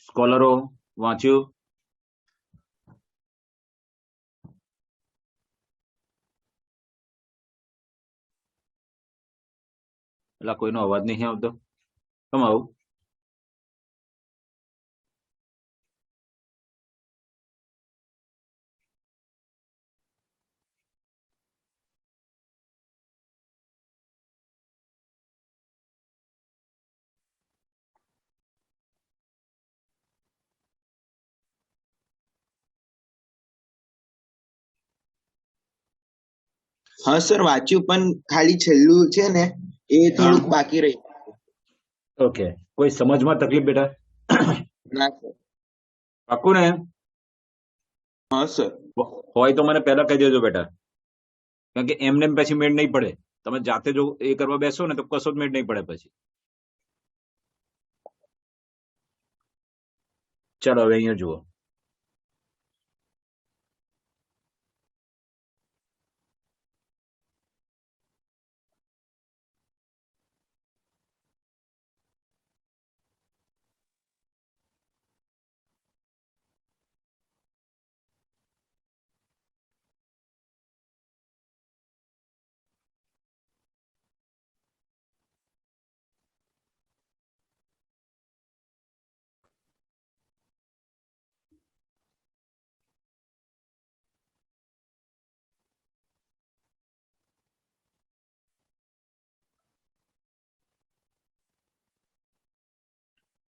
સ્કોલરો વાંચ્યું? એટલે કોઈનો અવાજ નહીં આવતો. કેમ આવું? हाँ सर वाच्યું પણ ખાલી છેલ્લું છે ને એ થોડુંક બાકી રહી. ઓકે, કોઈ સમજમાં તકલીફ બેટા? ના સર. પાક્કું ને? હા સર. હોય તો મને પહેલા કહી દેજો બેટા, કારણ કે એમને પછી મેળ નહીં પડે. તમે જાતે જો એ કરવા બેસો ને તો કશો જ મેળ નહીં પડે પછી. ચાલો હવે અહીંયા જુઓ.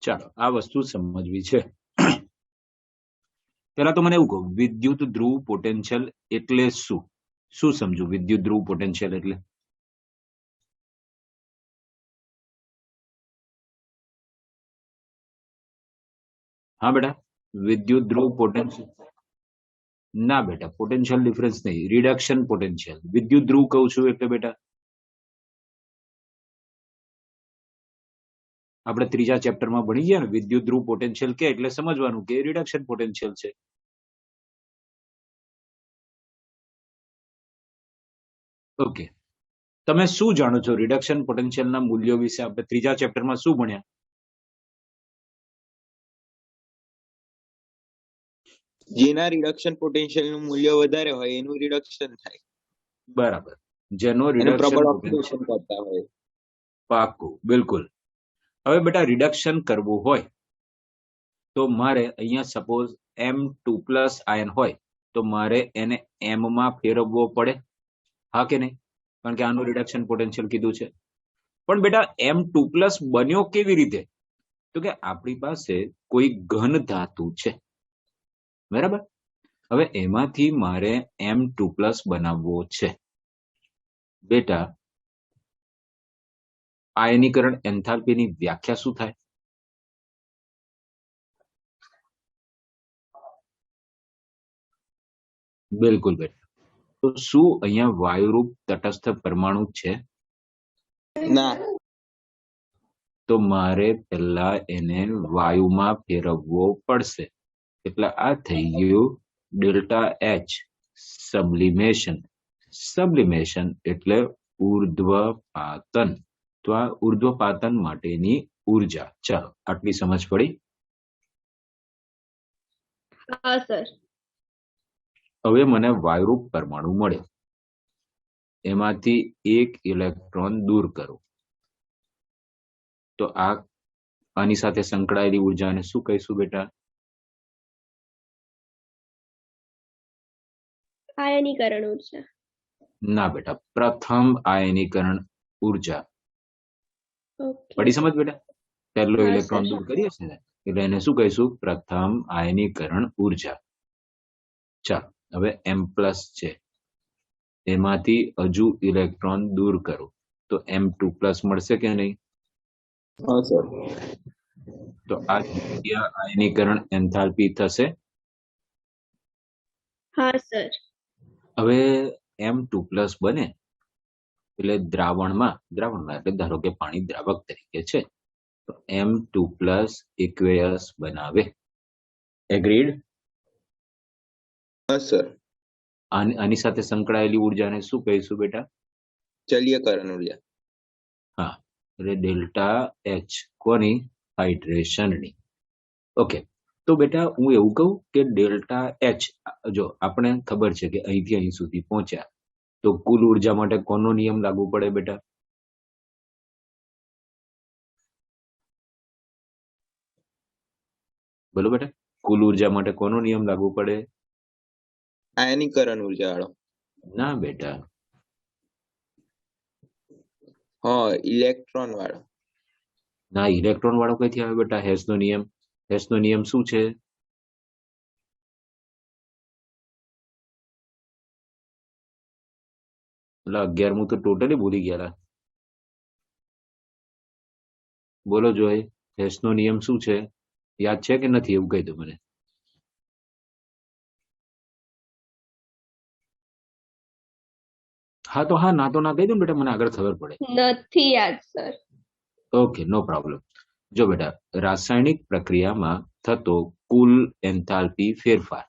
ચાલો આ વસ્તુ સમજવી છે. પેલા તો મને એવું કહું, વિદ્યુત ધ્રુવ પોટેન્શિયલ એટલે શું? શું સમજુ વિદ્યુત ધ્રુવ પોટેન્શિયલ એટલે? હા બેટા, વિદ્યુત ધ્રુવ પોટેન્શિયલ ના બેટા, પોટેન્શિયલ ડિફરન્સ નહીં, રિડક્શન પોટેન્શિયલ. વિદ્યુત ધ્રુવ કહું છું એટલે બેટા આપણે ત્રીજા ચેપ્ટરમાં ભણી ગયા ને, વિદ્યુત ધ્રુવ પોટેન્શિયલ કે એટલે સમજવાનું કે રિડક્શન પોટેન્શિયલ છે. ઓકે, તમે શું જાણો છો રિડક્શન પોટેન્શિયલના મૂલ્યો વિશે? આપણે ત્રીજા ચેપ્ટરમાં શું ભણ્યા? જેના રિડક્શન પોટેન્શિયલ નું મૂલ્ય વધારે હોય એનું રિડક્શન થાય. બરાબર, જેનો પ્રબળ રિડક્શન ઓક્સિડેશન કરતા હોય. પાક્કું, બિલકુલ. હવે બેટા રિડક્શન કરવું હોય તો મારે અહીંયા સપોઝ M2+ આયન હોય તો મારે એને M માં ફેરવવો પડે, હા કે નહીં? કારણ કે આનું રિડક્શન પોટેન્શિયલ કીધું છે. પણ બેટા M2+ બન્યો કેવી રીતે? તો કે આપણી પાસે કોઈ ઘન ધાતુ છે, બરાબર? હવે એમાંથી મારે M2+ બનાવવો છે. બેટા આયનીકરણ એન્થાલ્પીની વ્યાખ્યા શું થાય? બિલકુલ બેટા. તો શું અહીંયા વાયુરૂપ તટસ્થ પરમાણુ છે? ના. તો મારે પહેલા એને વાયુમાં ફેરવવો પડશે. એટલે આ થઈ ગયું ડેલ્ટા H સબ્લિમેશન. સબ્લિમેશન એટલે ઉર્ધ્વપાતન. તો આ ઉર્ધ્વપાતન માટેની ઉર્જા. ચાલો આટલી સમજ પડી? હા સર. હવે મને વાયુરૂપ પરમાણુ મળ્યો, એમાંથી એક ઇલેક્ટ્રોન દૂર કરો તો આની સાથે સંકળાયેલી ઉર્જાને શું કહીશું બેટા? આયનીકરણ ઉર્જા. ના બેટા, પ્રથમ આયનીકરણ ઉર્જા. પડી સમજ બેટા? પહેલો ઇલેક્ટ્રોન દૂર કરીએ છીએ ને એટલે એને શું કહીશું? પ્રથમ આયનીકરણ ઉર્જા. ચાલો હવે M+ છે, એમાંથી હજુ ઇલેક્ટ્રોન દૂર કરો તો M2+ મળશે કે નહીં? હા સર. તો આ આયનીકરણ એન્થાલ્પી થશે. હા સર. હવે M2+ બને એટલે દ્રાવણમાં એટલે ધારો કે પાણી દ્રાવક તરીકે છે તો M2+ એક્વેયસ બનાવે. એગ્રીડ? હા સર. આની સાથે સંકળાયેલી ઉર્જાને શું કહીશું બેટા? જલીયકરણ ઉર્જા. હા, એટલે ડેલ્ટા H કોની? હાઇડ્રેશનની. ઓકે, તો બેટા હું એવું કહું કે ડેલ્ટા એચ, જો આપણે ખબર છે કે અહીંથી અહીં સુધી પહોંચ્યા તો કુલ ઉર્જા માટે કોનો નિયમ લાગુ પડે બેટા? બોલો બેટા, કુલ ઉર્જા માટે કોનો નિયમ લાગુ પડે? આયનીકરણ ઉર્જા વાળો. ના બેટા, હા, ઇલેક્ટ્રોન વાળો. ના, ઇલેક્ટ્રોન વાળો કઈથી આવે બેટા? હેસનો નિયમ. હેસનો નિયમ શું છે? એટલે 11મું તો ટોટલી ભૂલી ગયા. બોલો જોય, હેસનો નિયમ શું છે? યાદ છે કે નથી? એવું કહી દો મને. હા તો હા, ના તો ના કહી દો ને બેટા, મને આગળ ખબર પડે. નથી યાદ સર. ઓકે, નો પ્રોબ્લેમ. જો બેટા, રાસાયણિક પ્રક્રિયામાં થતો કુલ એન્થાલ્પી ફેરફાર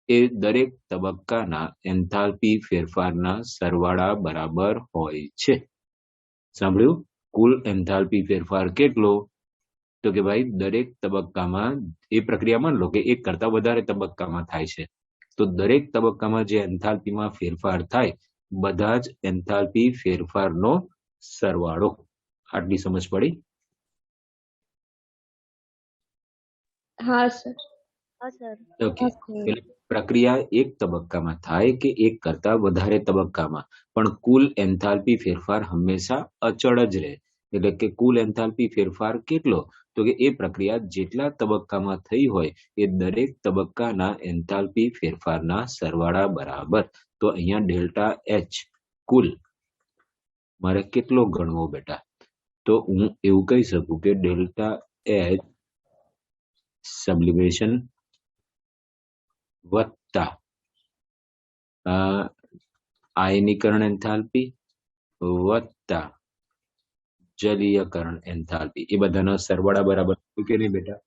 એ દરેક તબક્કાના એન્થાલ્પી ફેરફારના સરવાળા બરાબર હોય છે. સાંભળ્યું? કુલ એન્થાલ્પી ફેરફાર કેટલો? તો કે ભાઈ દરેક તબક્કામાં, એ પ્રક્રિયા માન લો કે એક કરતા વધારે તબક્કામાં થાય છે, તો દરેક તબક્કામાં જે એન્થાલ્પીમાં ફેરફાર થાય, બધા જ એન્થાલ્પી ફેરફારનો સરવાળો. આટલી સમજ પડી? હા સર. ઓકે, એટલે પ્રક્રિયા એક તબક્કામાં થાય કે એક કરતા વધારે તબક્કામાં, પણ કુલ એન્થાલ્પી ફેરફાર હંમેશા અચળ જ રહે. એટલે કે કુલ એન્થાલ્પી ફેરફાર કેટલો? તો કે એ પ્રક્રિયા જેટલા તબક્કામાં થઈ હોય એ દરેક તબક્કાના એન્થાલ્પી ફેરફારના સરવાળા બરાબર. તો અહીંયા ડેલ્ટા એચ કુલ મારે કેટલો ગણવો બેટા? તો હું એવું કહી શકું કે ડેલ્ટા એચ સબ્લિમેશન વત્તા આયનીકરણ એન્થાલ્પી વત્તા જલીયકરણ એન્થાલ્પી, એ બધાના સરવાળા બરાબર કે નહીં બેટા?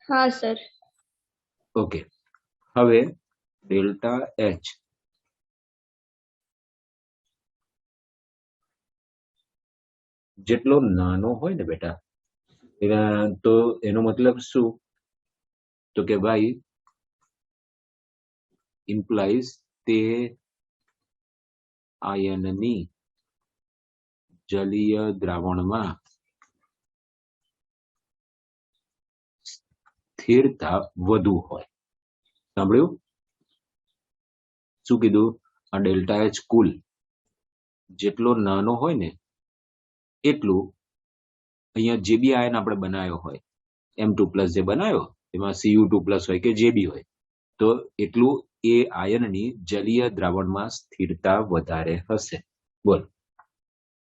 હા સર. ઓકે, હવે ડેલ્ટા એચ જેટલો નાનો હોય ને બેટા, તો એનો મતલબ શું? તો કે ભાઈ ઇમ્પ્લાઇઝ તે આયનની જલીય દ્રાવણમાં સ્થિરતા વધુ હોય. સાંભળ્યું? શું કીધું? આ ડેલ્ટા એચ કુલ જેટલો નાનો હોય ને એટલું અહીંયા જે બી આયન આપણે બનાવ્યો હોય, M2+ જે બનાવ્યો, એમાં Cu2+ હોય કે જે બી હોય, તો એટલું એ આયનની જલીય દ્રાવણમાં સ્થિરતા વધારે હશે. બોલ,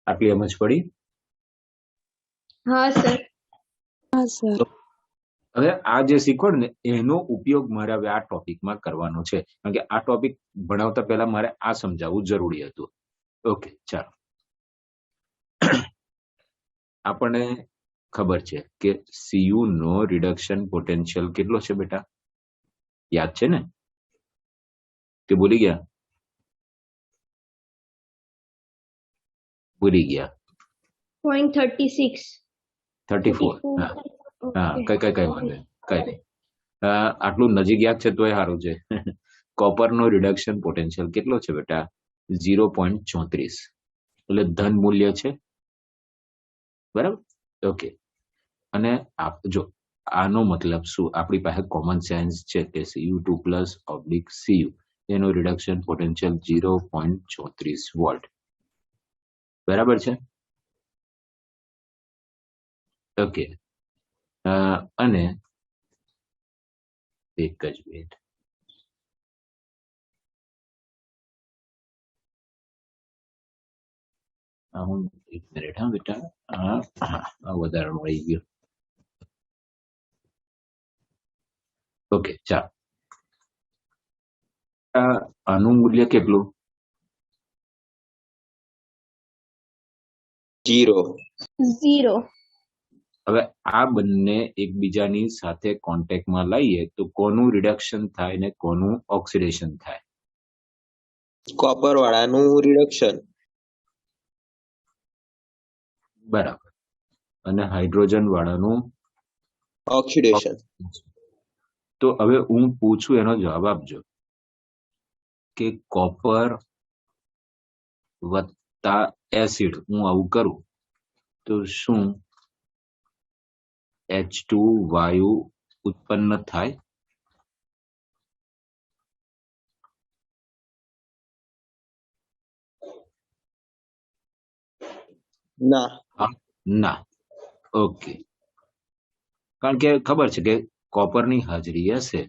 આટલી સમજ પડી? હા સર. હવે આ જે શીખવડ ને એનો ઉપયોગ મારે હવે આ ટોપિકમાં કરવાનો છે, કારણ કે આ ટોપિક ભણાવતા પહેલા મારે આ સમજાવવું જરૂરી હતું. ઓકે, ચાલો. આપણને ખબર છે કે Cu નો રિડક્શન પોટેન્શિયલ કેટલો છે બેટા? યાદ છે ને કે ભૂલી ગયા? ભૂલી ગયા? 0.36. 34. હા, કઈ વાંધો નહીં, કઈ નહીં. આટલું નજીક યાદ છે તોય સારું છે. કોપર નો રિડક્શન પોટેન્શિયલ કેટલો છે બેટા? 0.34. એટલે ધન મૂલ્ય છે, બરાબર? ઓકે, અને જો આનો મતલબ શું? આપણી પાસે કોમન સેન્સ છે કે Cu2+/Cu એનો રિડક્શન પોટેન્શિયલ 0.34 વોલ્ટ, બરાબર છે? ઓકે, અને એક જ મિનિટ, હું એક મિનિટ, હા બેટા, વધારે મળી ગયો. ઓકે, ચાલો. આનું મૂલ્ય કેટલું? 0. હવે આ બંને એકબીજાની સાથે કોન્ટેક્ટમાં લઈએ તો કોનું રિડક્શન થાય ને કોનું ઓક્સિડેશન થાય? કોપર વાળાનું રિડક્શન. બરાબર. અને હાઇડ્રોજન વાળાનું ઓક્સિડેશન. તો હવે હું પૂછું એનો જવાબ આપજો કે કોપર વત્તા એસિડ હું આવું કરું તો શું H2 વાયુ ઉત્પન્ન થાય? ના. ના. ઓકે, કારણ કે ખબર છે કે કોપરની હાજરી હશે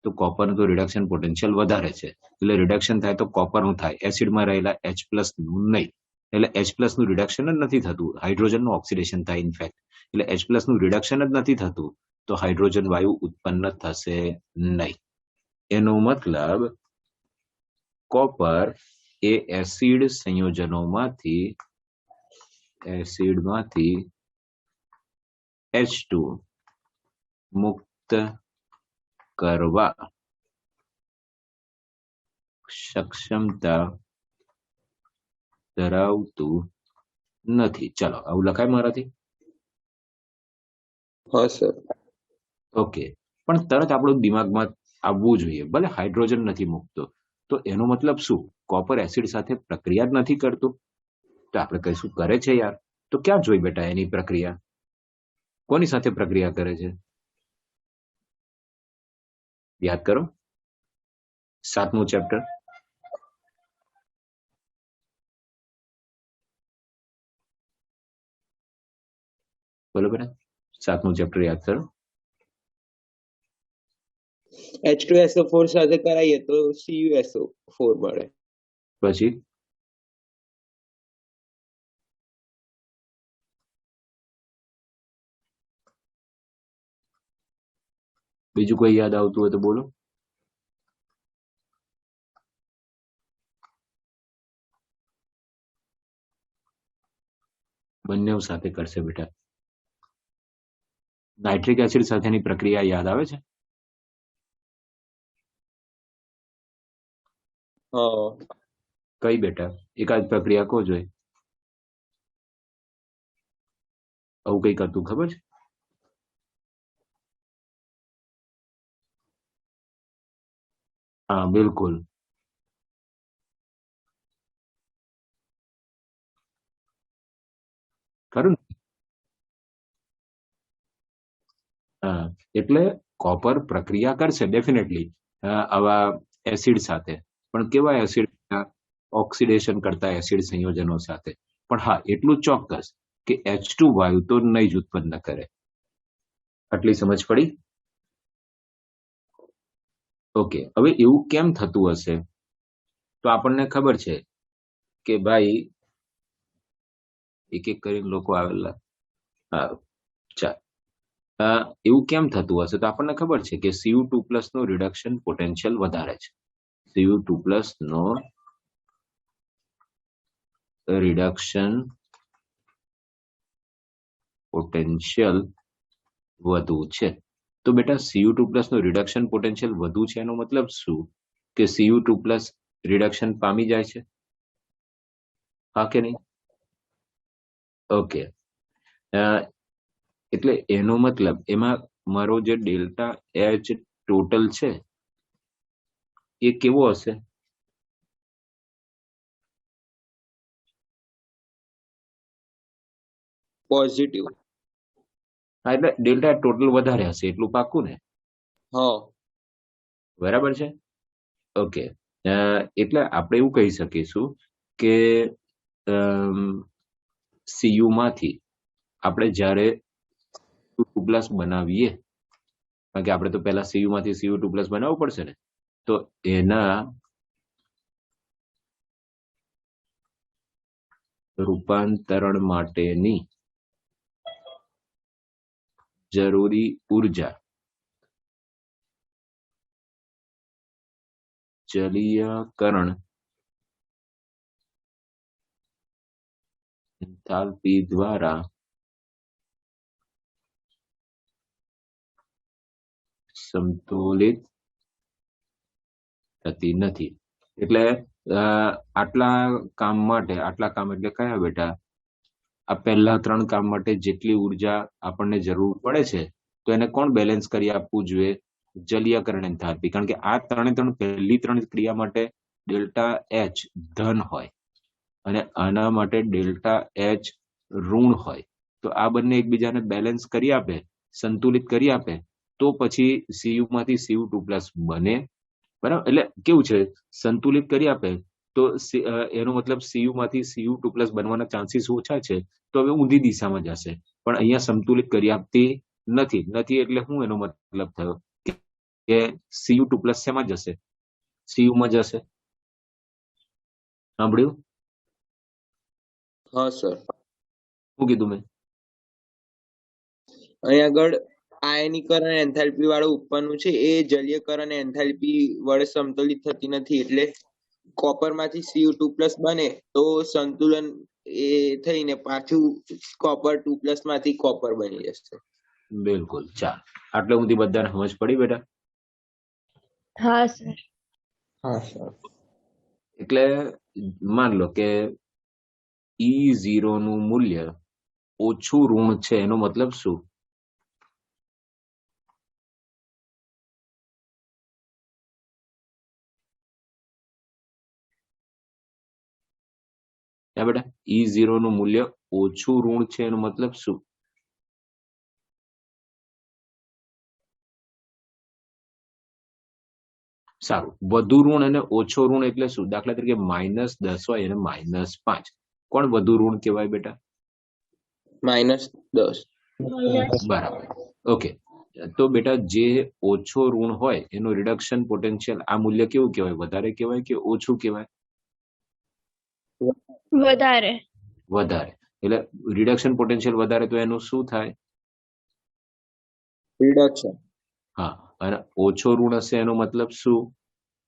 તો કોપરનું તો રિડક્શન પોટેન્શિયલ વધારે છે, એટલે રિડક્શન થાય તો કોપરનું થાય, એસિડમાં રહેલા H+ નું નહીં. એટલે H+ નું રિડક્શન જ નથી થતું, હાઇડ્રોજનનું ઓક્સિડેશન થાય ઇનફેક્ટ. એટલે H+ નું રિડક્શન જ નથી થતું તો હાઇડ્રોજન વાયુ ઉત્પન્ન થશે નહીં. એનો મતલબ કોપર એ એસિડ સંયોજનોમાંથી H2 મુક્ત કરવા સક્ષમતા ધરાવતું નથી. ચલો આવું લખાય મારાથી? હા સર. ઓકે, પણ તરત આપણું દિમાગમાં આવવું જોઈએ, ભલે હાઇડ્રોજન નથી મૂકતો તો એનો મતલબ શું? કોપર એસિડ સાથે પ્રક્રિયા જ નથી કરતું? તો આપણે કહીશું કરે છે યાર. તો ક્યાં જોઈ બેટા એની પ્રક્રિયા? કોની સાથે પ્રક્રિયા કરે છે? યાદ કરો, 7મું ચેપ્ટર. બોલો બેટા, 7મું ચેપ્ટર યાદ કરો. H2SO4 સાથે કરાઈએ તો CuSO4 મળે. પછી બીજું કોઈ યાદ આવતું હોય તો બોલો. બંને સાથે કરશે બેટા. નાઇટ્રિક એસિડ સાથેની પ્રક્રિયા યાદ આવે છે? કઈ બેટા? એકાદ પ્રક્રિયા કહો જોઈએ. આવું કઈ કરતું ખબર છે? હા બિલકુલ. ખરું ને? હા, એટલે કોપર પ્રક્રિયા કરશે ડેફિનેટલી આવા એસિડ સાથે, પણ કેવા એસિડ? ઓક્સિડેશન કરતા એસિડ સંયોજનો સાથે. પણ હા, એટલું ચોક્કસ કે H2 વાયુ તો નહીં જ ઉત્પન્ન કરે. આટલી સમજ પડી? ઓકે, હવે એવું કેમ થતું હશે? તો આપણને ખબર છે કે ભાઈ એક એક કરીને લોકો આવેલા. હા ચાલ, એવું કેમ થતું હશે? તો આપણને ખબર છે કે Cu2+ નો રિડક્શન પોટેન્શિયલ વધારે છે. Cu2+ નો રિડક્શન પોટેન્શિયલ વધુ છે. તો બેટા Cu2+ નો રિડક્શન પોટેન્શિયલ વધુ છે એનો મતલબ શું? કે Cu2+ રિડક્શન પામી જાય છે, હા કે નહીં? ઓકે, એટલે એનો મતલબ એમાં મારો જે ડેલ્ટા H ટોટલ છે એ કેવો હશે? પોઝિટિવ. હા, એટલે ડેલ્ટા ટોટલ વધારે હશે એટલું પાક્કું ને? હા બરાબર છે. ઓકે, એટલે આપણે એવું કહી શકીશું કે Cu માંથી આપણે જ્યારે Cu2+ બનાવીએ, કારણ કે આપણે તો પહેલા Cu માંથી Cu2+ બનાવવું પડશે ને, તો એના રૂપાંતરણ માટેની જરૂરી ઉર્જા જલીયકરણ એન્થાલ્પી દ્વારા સમતોલિત થતી નથી. એટલે આટલા કામ એટલે કયા બેટા? આ પહેલા 3 કામ માટે જેટલી ઉર્જા આપણને જરૂર પડે છે તો એને કોણ બેલેન્સ કરી આપવું જોઈએ? જલીયકરણ એન્થાલ્પી. કારણ કે આ પહેલી ત્રણ ક્રિયા માટે ડેલ્ટા એચ ધન હોય અને આના માટે ડેલ્ટા એચ ઋણ હોય. તો આ બંને એકબીજાને બેલેન્સ કરી આપે, સંતુલિત કરી આપે, તો પછી Cu માંથી Cu2+ બને. બરાબર, એટલે કેવું છે, સંતુલિત કરી આપે તો એનો મતલબ Cu માંથી Cu2+ બનવાના ચાન્સીસ ઓછા છે. તો હવે ઊંધી દિશામાં જશે, પણ અહીંયા સંતુલિત કરી આપતી નથી એટલે શું એનો મતલબ થયો કે Cu2+ શેમાં જશે? Cu માં જશે. સાંભળ્યું? હા સર. શું કીધું મેં? અહીંયા આગળ આયનીકરણ એન્થાલ્પી વાળું ઉપરનું છે એ જલીયકરણ એન્થાલ્પી વડે સમતુલિત થતી નથી, એટલે કોપર માંથી Cu2+ બને તો સંતુલન એ થઈને પાછું copper2+ માંથી કોપર બની જશે. બિલકુલ. ચાલ, આટલે સુધી બધાને સમજ પડી બેટા? હા સર. હા સર. એટલે માન લો કે E0 નું મૂલ્ય ઓછું ઋણ છે, એનો મતલબ શું? બેટા, E0 નું મૂલ્ય ઓછું ઋણ છે એનો મતલબ શું? સારું, વધુ ઋણ અને ઓછો ઋણ એટલે શું? દાખલા તરીકે -10 હોય અને -5, કોણ વધુ ઋણ કહેવાય બેટા? -10. બરાબર. ઓકે, તો બેટા જે ઓછો ઋણ હોય એનું રિડક્શન પોટેન્શિયલ આ મૂલ્ય કેવું કહેવાય? વધારે કહેવાય કે ઓછું કહેવાય? વધારે. વધારે. એટલે રિડક્શન પોટેન્શિયલ વધારે તો એનું શું થાય? રિડક્શન. હા, અને ઓછો ઋણ હશે એનો મતલબ શું?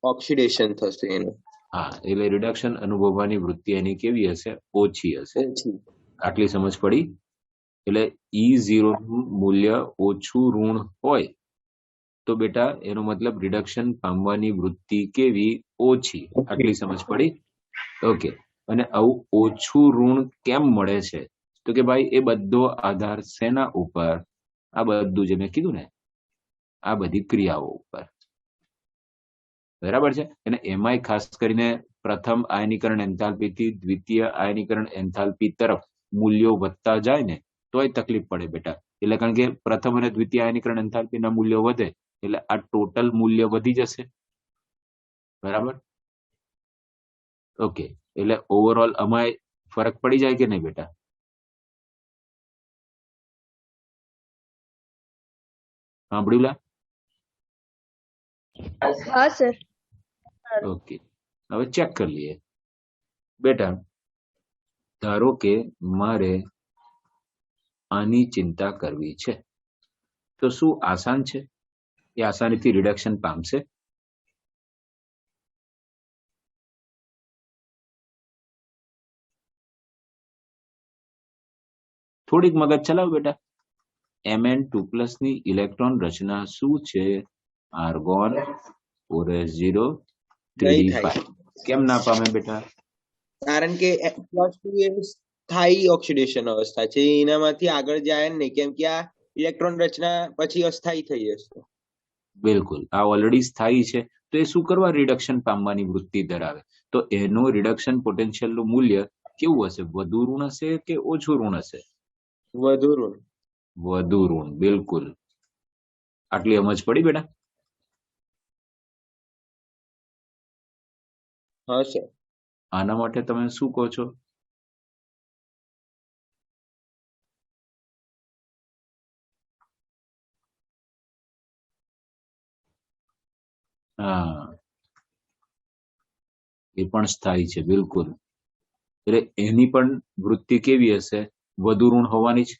ઓક્સિડેશન થશે એનું. હા, એટલે રિડક્શન અનુભવવાની વૃત્તિ એની કેવી હશે? ઓછી હશે. આટલી સમજ પડી? એટલે E0 નું મૂલ્ય ઓછું ઋણ હોય તો બેટા એનો મતલબ રિડક્શન પામવાની વૃત્તિ કેવી? ઓછી. આટલી સમજ પડી? ઓકે. અને આવું ઓછું ઋણ કેમ મળે છે? તો કે ભાઈ એ બધો આધાર શેના ઉપર? આ બધું જે મેં કીધું ને, આ બધી ક્રિયાઓ ઉપર. બરાબર છે. અને એમાંય ખાસ કરીને પ્રથમ આયનીકરણ એન્થાલ્પી થી દ્વિતીય આયનીકરણ એન્થાલ્પી તરફ મૂલ્યો વધતા જાય ને તોય તકલીફ પડે બેટા. એટલે કારણ કે પ્રથમ અને દ્વિતીય આયનીકરણ એન્થાલ્પીના મૂલ્યો વધે એટલે આ ટોટલ મૂલ્ય વધી જશે. બરાબર? ઓકે, એટલે ઓવરઓલ અમાય ફરક પડી જાય કે નહીં બેટા? સાંભળ્યું લા? હા સર. ઓકે, હવે ચેક કરી લઈએ બેટા. ધારો કે મારે આની ચિંતા કરવી છે, તો શું આસાન છે? એ આસાનીથી રિડક્શન પામશે? થોડીક મગજ ચલાવો બેટા. Mn2+ ની ઇલેક્ટ્રોન રચના શું છે? Argon 4s0 3d5. કેમ ના પામે બેટા? કારણ કે +2 એ સ્થાયી ઓક્સિડેશન અવસ્થા છે, એનામાંથી આગળ જાય નહીં, કેમ કે આ ઇલેક્ટ્રોન રચના પછી અસ્થાયી થઈ જશે. બિલકુલ, આ ઓલરેડી સ્થાયી છે, તો એ શું કરવા? રિડક્શન પામવાની વૃત્તિ ધરાવે. તો એનું રિડક્શન પોટેન્શિયલ નું મૂલ્ય કેવું હશે? વધુ ઋણ હશે કે ઓછું ઋણ હશે? વધુ ઋણ. વધુ ઋણ. બિલકુલ. આટલી સમજ પડી બેટા? હા સર. આના માટે તમે શું કહો છો? હા, એ પણ સ્થાયી છે. બિલકુલ. એટલે એની પણ વૃત્તિ કેવી હશે? વધુ ઋણ હોવાની જ.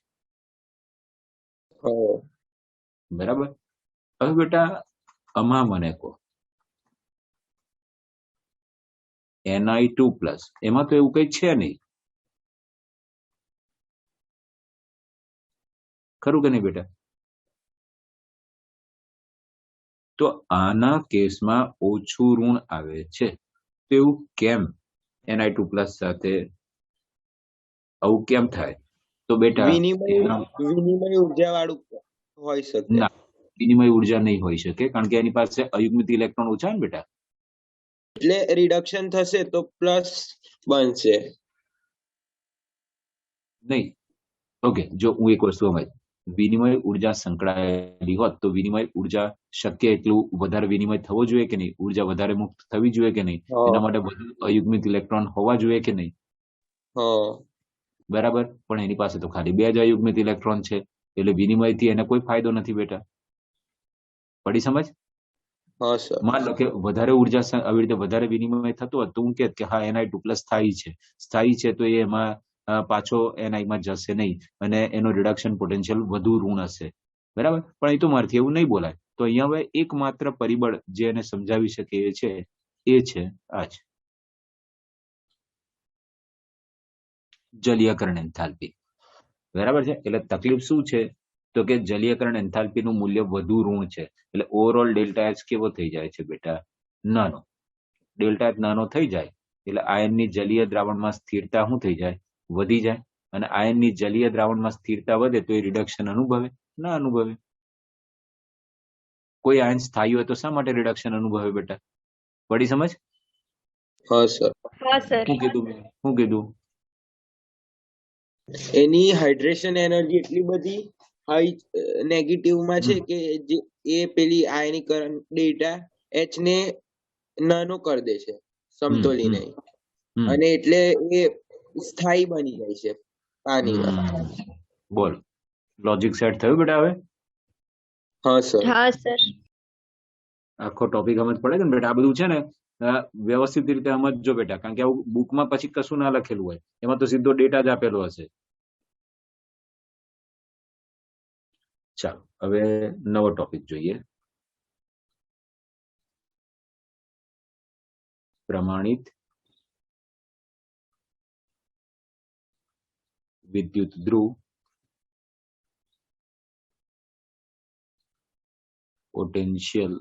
બરાબર. હવે બેટા આમાં મને કહો, Ni2+, એમાં તો એવું કઈ છે નહીં, ખરું કે નહીં બેટા? તો આના કેસમાં ઓછું ઋણ આવે છે, તો એવું કેમ? Ni2+ સાથે આવું કેમ થાય? તો બેટા વિનિમય ઉર્જા વાળું હોઈ શકે. ના, વિનિમય ઉર્જા નહીં હોઈ શકે, કારણ કે એની પાસે અયુગ્મિત ઇલેક્ટ્રોન ઓછા ને બેટા. એટલે રિડક્શન થશે તો પ્લસ બનશે. નહીં. ઓકે, જો હું એક વસ્તુ સમજ, વિનિમય ઉર્જા સંકળાયેલી હોત તો વિનિમય ઉર્જા શક્ય એટલું વધારે વિનિમય થવો જોઈએ કે નહીં, ઉર્જા વધારે મુક્ત થવી જોઈએ કે નહીં, એના માટે વધુ અયુગ્મિત ઇલેક્ટ્રોન હોવા જોઈએ કે નહીં, બરાબર. પણ એની પાસે તો ખાલી 2 જ અયુગ્મિત ઇલેક્ટ્રોન છે, એટલે વિનિમયથી એને કોઈ ફાયદો નથી બેટા. પડી સમજ? માન લો કે વધારે ઉર્જા આવી રીતે વધારે વિનિમય થતો હોત તો હું કહેત કે હા Ni2+ સ્થાયી છે તો એ એમાં પાછો Ni માં જશે નહીં અને એનો રિડક્શન પોટેન્શિયલ વધુ ઋણ હશે, બરાબર. પણ એ તો મારથી એવું નહીં બોલાય. તો અહીંયા હવે એકમાત્ર પરિબળ જે એને સમજાવી શકે એ છે આ જ જલીયકરણ એન્થાલ્પી, બરાબર છે. એટલે તકલીફ શું છે તો કે જલીયકરણ એન્થાલ્પી નું મૂલ્ય વધુ ઋણ છે, એટલે ઓવરઓલ ડેલ્ટા એચ કેવો થઈ જાય છે બેટા? નાનો. ડેલ્ટા એચ નાનો થઈ જાય એટલે આયનની જલીય દ્રાવણમાં સ્થિરતા શું થઈ જાય? વધી જાય. અને આયનની જલીય દ્રાવણમાં સ્થિરતા વધે તો એ રિડક્શન અનુભવે? ના અનુભવે. કોઈ આયન સ્થાયી હોય તો શા માટે રિડક્શન અનુભવે બેટા? પડી સમજ? શું કીધું? એની હાઇડ્રેશન એનર્જી એટલી બધી હાઈ નેગેટિવ માં છે કે એ પેલી આયનીકરણ ડેલ્ટા એચ ને નાનો કરી દે છે સમતોલીને, અને એટલે એ સ્થાયી બની જાય છે પાણીમાં. બોલ, લોજિક સેટ થયું બેટા હવે? હા સર. આખો ટોપિક સમજ પડે ને બેટા? આ બધું છે ને વ્યવસ્થિત રીતે સમજજો બેટા, કારણ કે આવું બુકમાં પછી કશું ના લખેલું હોય, એમાં તો સીધો ડેટા જ આપેલો હશે. ચાલો હવે નવો ટોપિક જોઈએ. પ્રમાણિત વિદ્યુત ધ્રુવ પોટેન્શિયલ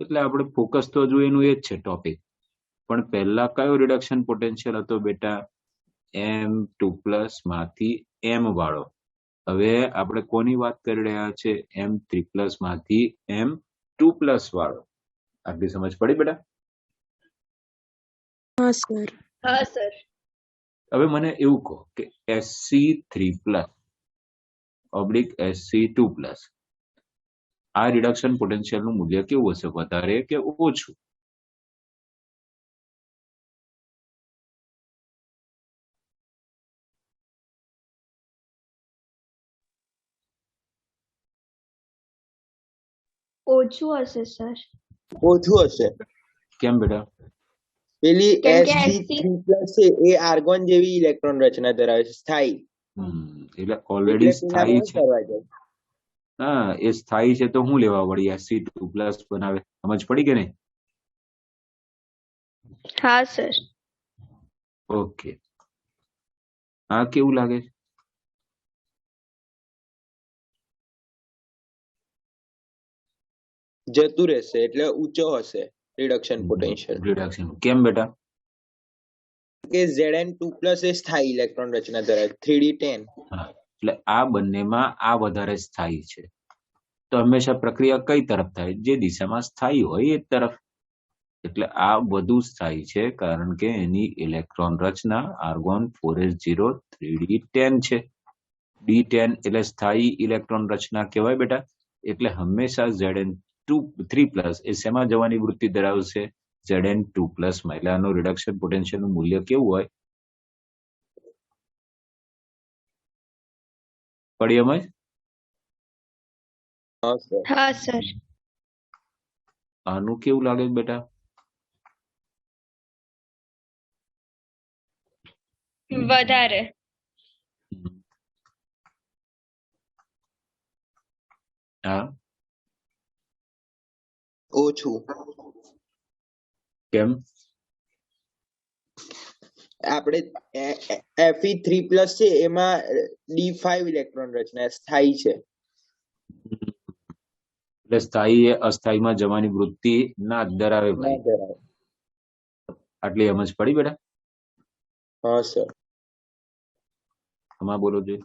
એટલે આપણે ફોકસ તો હજુ એનું એ જ છે ટોપિક. પણ પહેલા કયો રિડક્શન પોટેન્શિયલ હતો બેટા? M2+ માંથી M વાળો. હવે આપણે કોની વાત કરી રહ્યા છે? M3+ માંથી M2+ વાળો. આટલી સમજ પડી બેટા? હા સર. હવે મને એવું કહો કે Sc3+ / Sc2+ આ રિડક્શન પોટેન્શિયલ નું મૂલ્ય કેવું હશે? વધારે કે ઓછું? ઓછું હશે સર. ઓછું હશે. કેમ બેટા? પેલી Sc3+ છે એ આર્ગોન જેવી ઇલેક્ટ્રોન રચના ધરાવે છે, સ્થાયી. એટલે ઓલરેડી સ્થાયી છે. હા, એ સ્થાયી છે તો હું લેવા વળી Sc2+ બનાવે? સમજ પડી કે નહીં? હા સર. ઓકે, હા કેવું લાગે છે? જતું રહેશે એટલે ઊંચો હશે રિડક્શન પોટેન્શિયલ. રિડક્શન કેમ બેટા? કે Zn2+ એ સ્થાયી ઇલેક્ટ્રોન રચના ધરાવે 3d10. એટલે આ બંનેમાં આ વધારે સ્થાયી છે, તો હંમેશા પ્રક્રિયા કઈ તરફ થાય? જે દિશામાં સ્થાયી હોય એ તરફ. એટલે આ વધુ સ્થાયી છે કારણ કે એની ઇલેક્ટ્રોન રચના આર્ગોન 4s0 3d10 છે. d10 એટલે સ્થાયી ઇલેક્ટ્રોન રચના કહેવાય બેટા. એટલે હંમેશા Zn3+ એ શેમાં જવાની વૃત્તિ ધરાવશે? Zn2+ માં. એટલે આનું રિડક્શન પોટેન્શિયલ નું મૂલ્ય કેવું હોય? પડી સમજ? હા સર. આનું કેવું લાગે બેટા? વધારે. હા, ઓછું. કેમ? આપણે Fe3+ છે એમાં d5 ઇલેક્ટ્રોન રચના સ્થાયી છે. એટલે સ્થાયી એ અસ્થાયીમાં જવાની વૃત્તિ ના ધરાવે ભાઈ. આટલી સમજ પડી બેટા? હા સર. આમાં બોલો જોઈએ.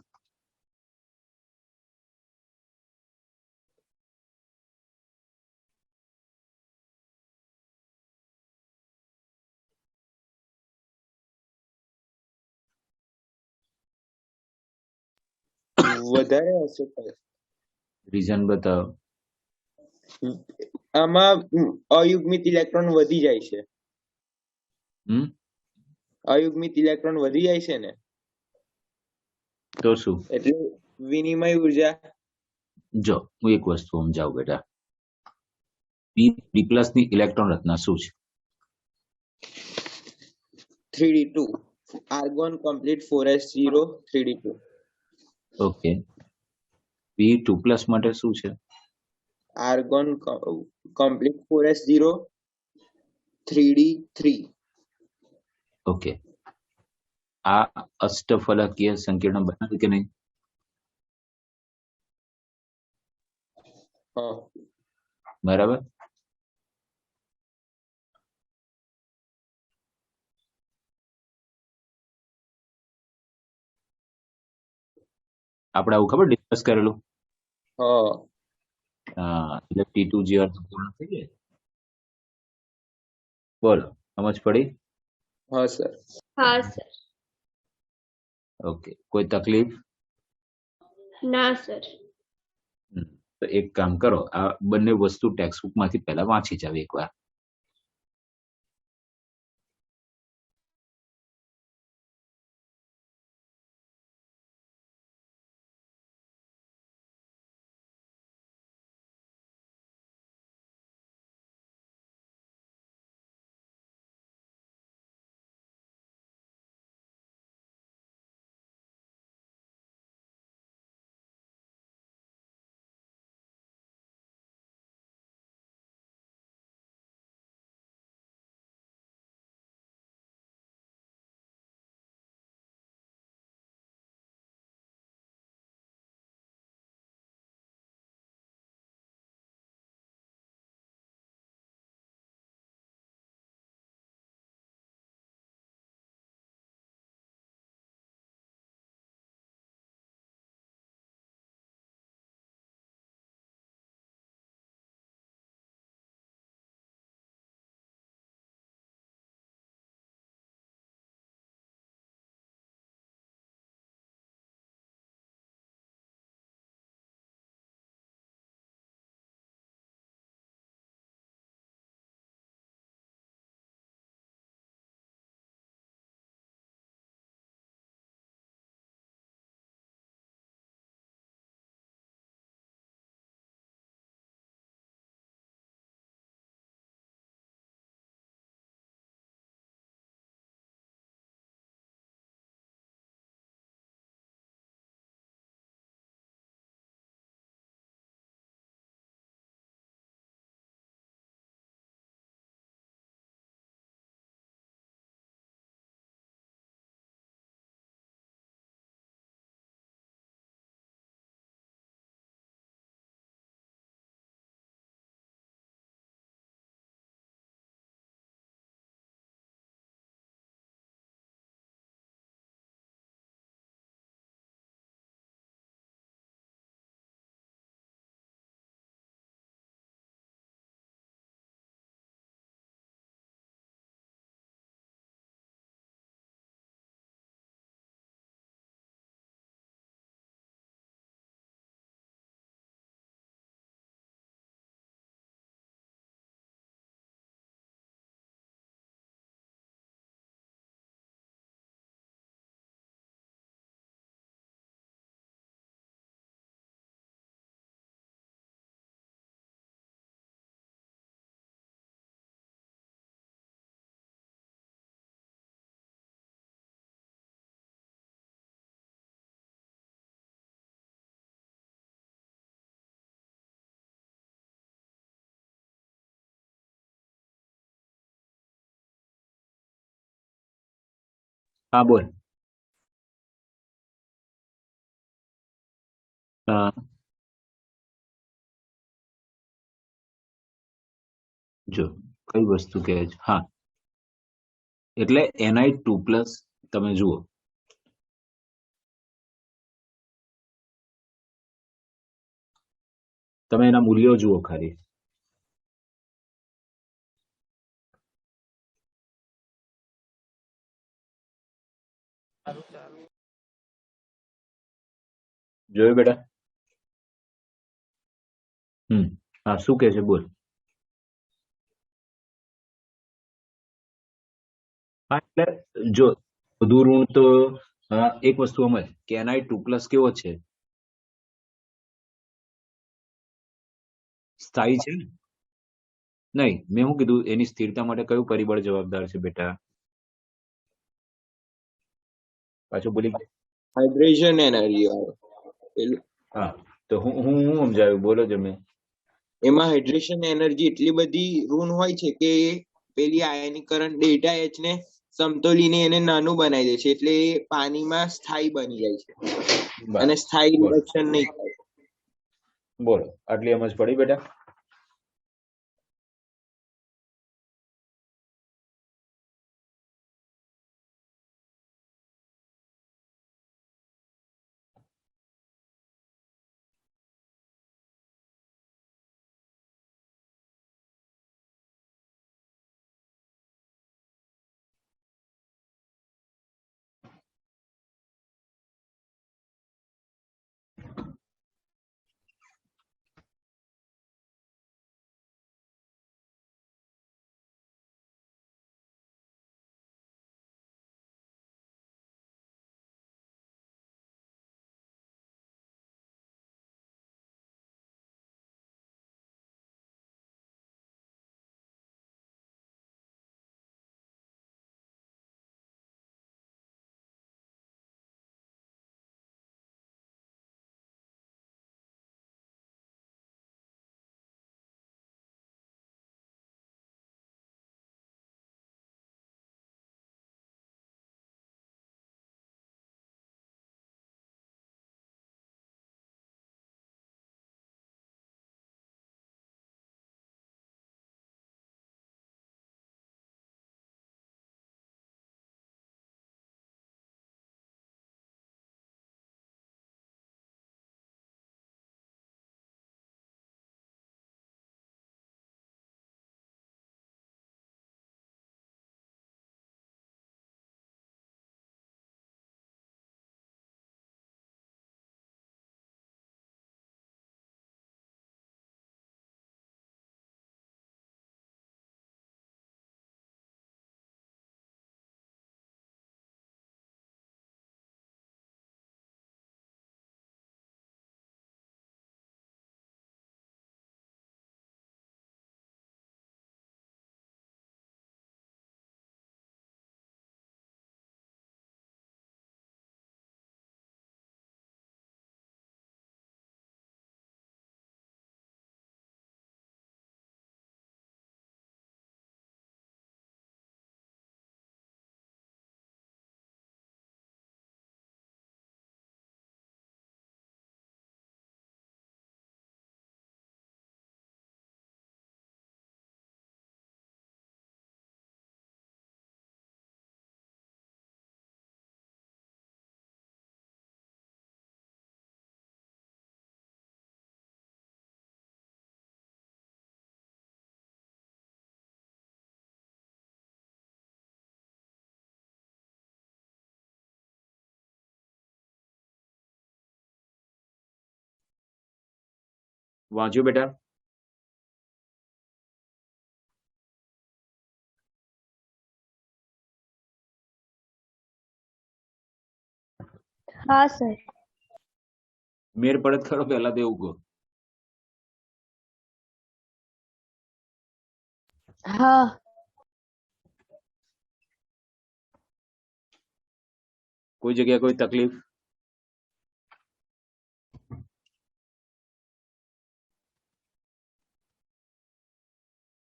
વધારે હશે સર. રીઝન બતાવો. આમાં અયુગ્મિત ઇલેક્ટ્રોન વધી જાય છે. અયુગ્મિત ઇલેક્ટ્રોન વધી જાય છે ને, તો શું? એટલે વિનિમય ઉર્જા. જો હું એક વસ્તુ સમજાવું બેટા. P3+ ની ઇલેક્ટ્રોન રચના શું છે? 3d2 argon complete 4s0 3d2. Okay. P2+ માટે શું છે? Argon complete 4s0 3d3. Okay. આ અષ્ટફલકીય સંકીર્ણ બનાવ્યું કે નહીં? હા. બરાબર. આપણે આવું ખબર ડિસ્કસ કરેલું. હા. એટલે T2 જે પૂર્ણ થઈ જાય. બોલો, સમજ પડી? હા સર. હા સર. ઓકે. કોઈ તકલીફ? ના સર. તો એક કામ કરો, આ બંને વસ્તુ ટેક્સ્ટબુક માંથી પહેલા વાંચી જાવ એકવાર. હા બોલ. હા જો કઈ વસ્તુ કહે છે. હા એટલે Ni2+ તમે જુઓ. તમે એના મૂલ્યો જુઓ ખાલી. જોયું બેટા? હા, શું કે છે બોલ. હા, એટલે જો વધુ ઋણ તો એક વસ્તુ સમજ કે Ni2+ કેવો છે? સ્થાયી છે ને? નહીં, મેં શું કીધું, એની સ્થિરતા માટે કયું પરિબળ જવાબદાર છે બેટા? પાછું બોલી ગયા. હાઇડ્રેશન એનર્જી પેલું. હા, તો હું સમજાવ્યું, બોલો તમે. એમાં હાઇડ્રેશન એનર્જી એટલી બધી ઋણ હોય છે કે પેલી આયનીકરણ ડેલ્ટા એચ ને સમતોલીને એને નાનું બનાવી દે છે, એટલે એ પાણીમાં સ્થાયી બની જાય છે અને સ્થાયી બોલો રિડક્શન નહીં થાય. બોલો, આટલી સમજ પડી બેટા? વાંચ્યું બેટા? હા સર. મેર પડે ખરો પહેલા તો એવું કહો. હા. કોઈ જગ્યાએ કોઈ તકલીફ?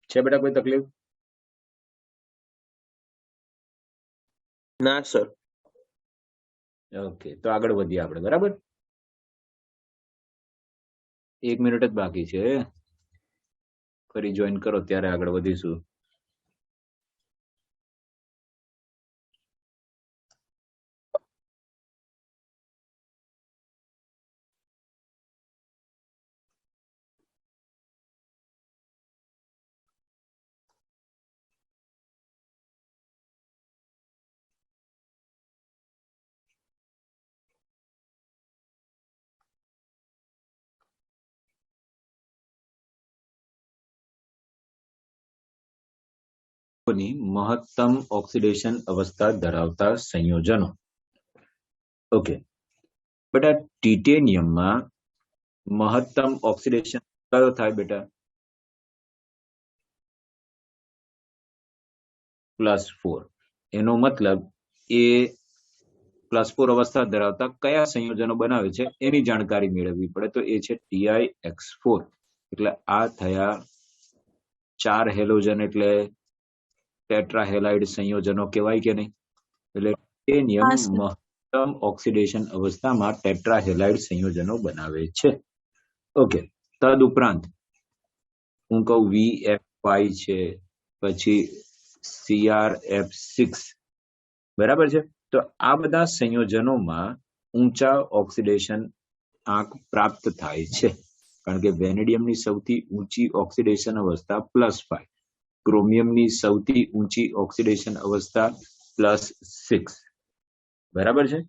છે બેટા કોઈ તકલીફ? ના સર. ઓકે, તો આગળ વધીએ આપણે, બરાબર? 1 મિનિટ જ બાકી છે, ફરી જોઈન કરો ત્યારે આગળ વધીશું. ની મહત્તમ ઓક્સિડેશન અવસ્થા ધરાવતા સંયોજનો. ઓકે બેટા, ટિટેનિયમમાં મહત્તમ ઓક્સિડેશન કયો થાય બેટા? +4. એનો મતલબ એ +4 અવસ્થા ધરાવતા કયા સંયોજનો બનાવે છે એની જાણકારી મેળવવી પડે, તો એ છે TiX4. એટલે આ થયા 4 હેલોજન, એટલે ટેટ્રાહેલાઇડ સંયોજનો કહેવાય કે નહીં? એટલે ટિટેનિયમ મહત્તમ ઓક્સિડેશન અવસ્થામાં ટેટ્રાહેલાઇડ સંયોજનો બનાવે છે. ઓકે, તદ ઉપરાંત હું કહું VF5 છે, પછી CrF6, બરાબર છે. તો આ બધા સંયોજનોમાં ઊંચા ઓક્સિડેશન આંક પ્રાપ્ત થાય છે, કારણ કે વેનેડિયમની સૌથી ઊંચી ઓક્સિડેશન અવસ્થા +5, ક્રોમિયમની સૌથી ઊંચી ઓક્સિડેશન અવસ્થા +6, બરાબર છે.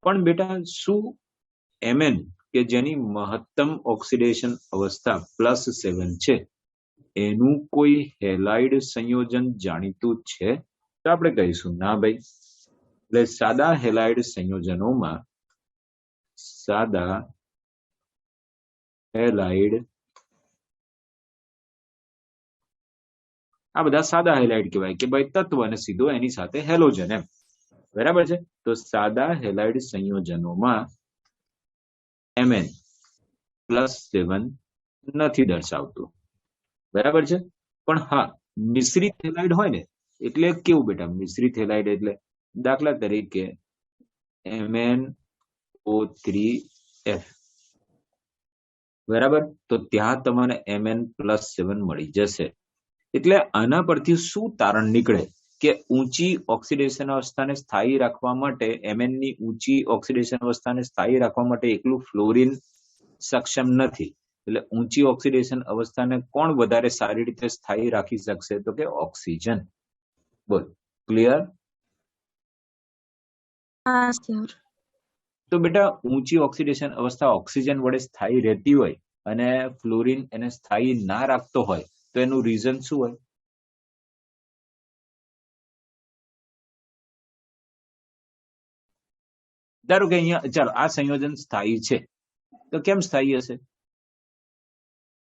પણ બેટા, શું Mn કે જેની મહત્તમ ઓક્સિડેશન અવસ્થા +7 છે એનું કોઈ હેલાઇડ સંયોજન જાણીતું છે? તો આપણે કહીશું ના ભાઈ. એટલે સાદા હેલાઇડ સંયોજનોમાં આ બધા સાદા હેલાઇડ કહેવાય કે ભાઈ તત્વ અને સીધો એની સાથે હેલોજન, એમ, બરાબર છે. તો સાદા હેલાઇડ સંયોજનોમાં Mn +7 નથી દર્શાવતું, બરાબર છે. પણ હા, મિશ્રિત હેલાઇડ હોય ને એટલે કેવું બેટા? મિશ્રિત હેલાઇડ એટલે દાખલા તરીકે MnO3F, બરાબર, તો ત્યાં તમને Mn +7 મળી જશે. એટલે આના પરથી શું તારણ નીકળે કે ઊંચી ઓક્સિડેશન અવસ્થાને સ્થાયી રાખવા માટે, Mn ની ઊંચી ઓક્સિડેશન અવસ્થાને સ્થાયી રાખવા માટે એકલું ફ્લોરિન સક્ષમ નથી. એટલે ઊંચી ઓક્સિડેશન અવસ્થાને કોણ વધારે સારી રીતે સ્થાયી રાખી શકશે? તો કે ઓક્સિજન. બોલ, ક્લિયર? તો બેટા, ઊંચી ઓક્સિડેશન અવસ્થા ઓક્સિજન વડે સ્થાયી રહેતી હોય અને ફ્લોરિન એને સ્થાયી ના રાખતો હોય, તો એનું રીઝન શું હોય? ધારો કે અહીંયા ચાલો આ સંયોજન સ્થાયી છે, તો કેમ સ્થાયી હશે?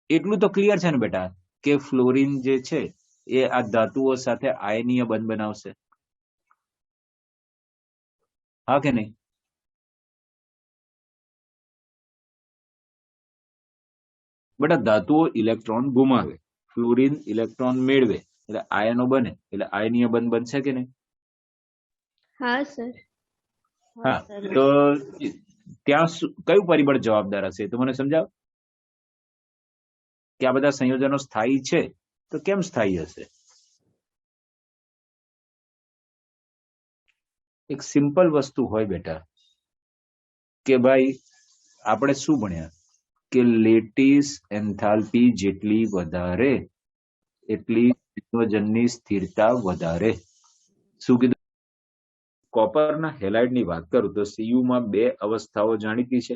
એટલું તો ક્લિયર છે ને બેટા કે ફ્લોરિન જે છે એ આ ધાતુઓ સાથે આયનીય બંધ બનાવશે, હા કે નહીં? બેટા, ધાતુઓ ઇલેક્ટ્રોન ગુમાવે, ફ્લોરિન ઇલેક્ટ્રોન મેળવે, એટલે આયનો બને, એટલે આયનીય બંધ બનશે કે નહીં? હા સર. હા, તો ત્યાં કયું પરિબળ જવાબદાર હશે તો મને સમજાવ કે આ બધા સંયોજનો સ્થાયી છે તો કેમ સ્થાયી હશે? એક સિમ્પલ વસ્તુ હોય બેટા કે ભાઈ, આપણે શું ભણ્યા કે લેટિસ એન્થાલ્પી જેટલી વધારે એટલી સંયોજનની સ્થિરતા વધારે. શું કીધું? કોપરના હેલાઇડની વાત કરું તો Cu માં 2 અવસ્થાઓ જાણીતી છે,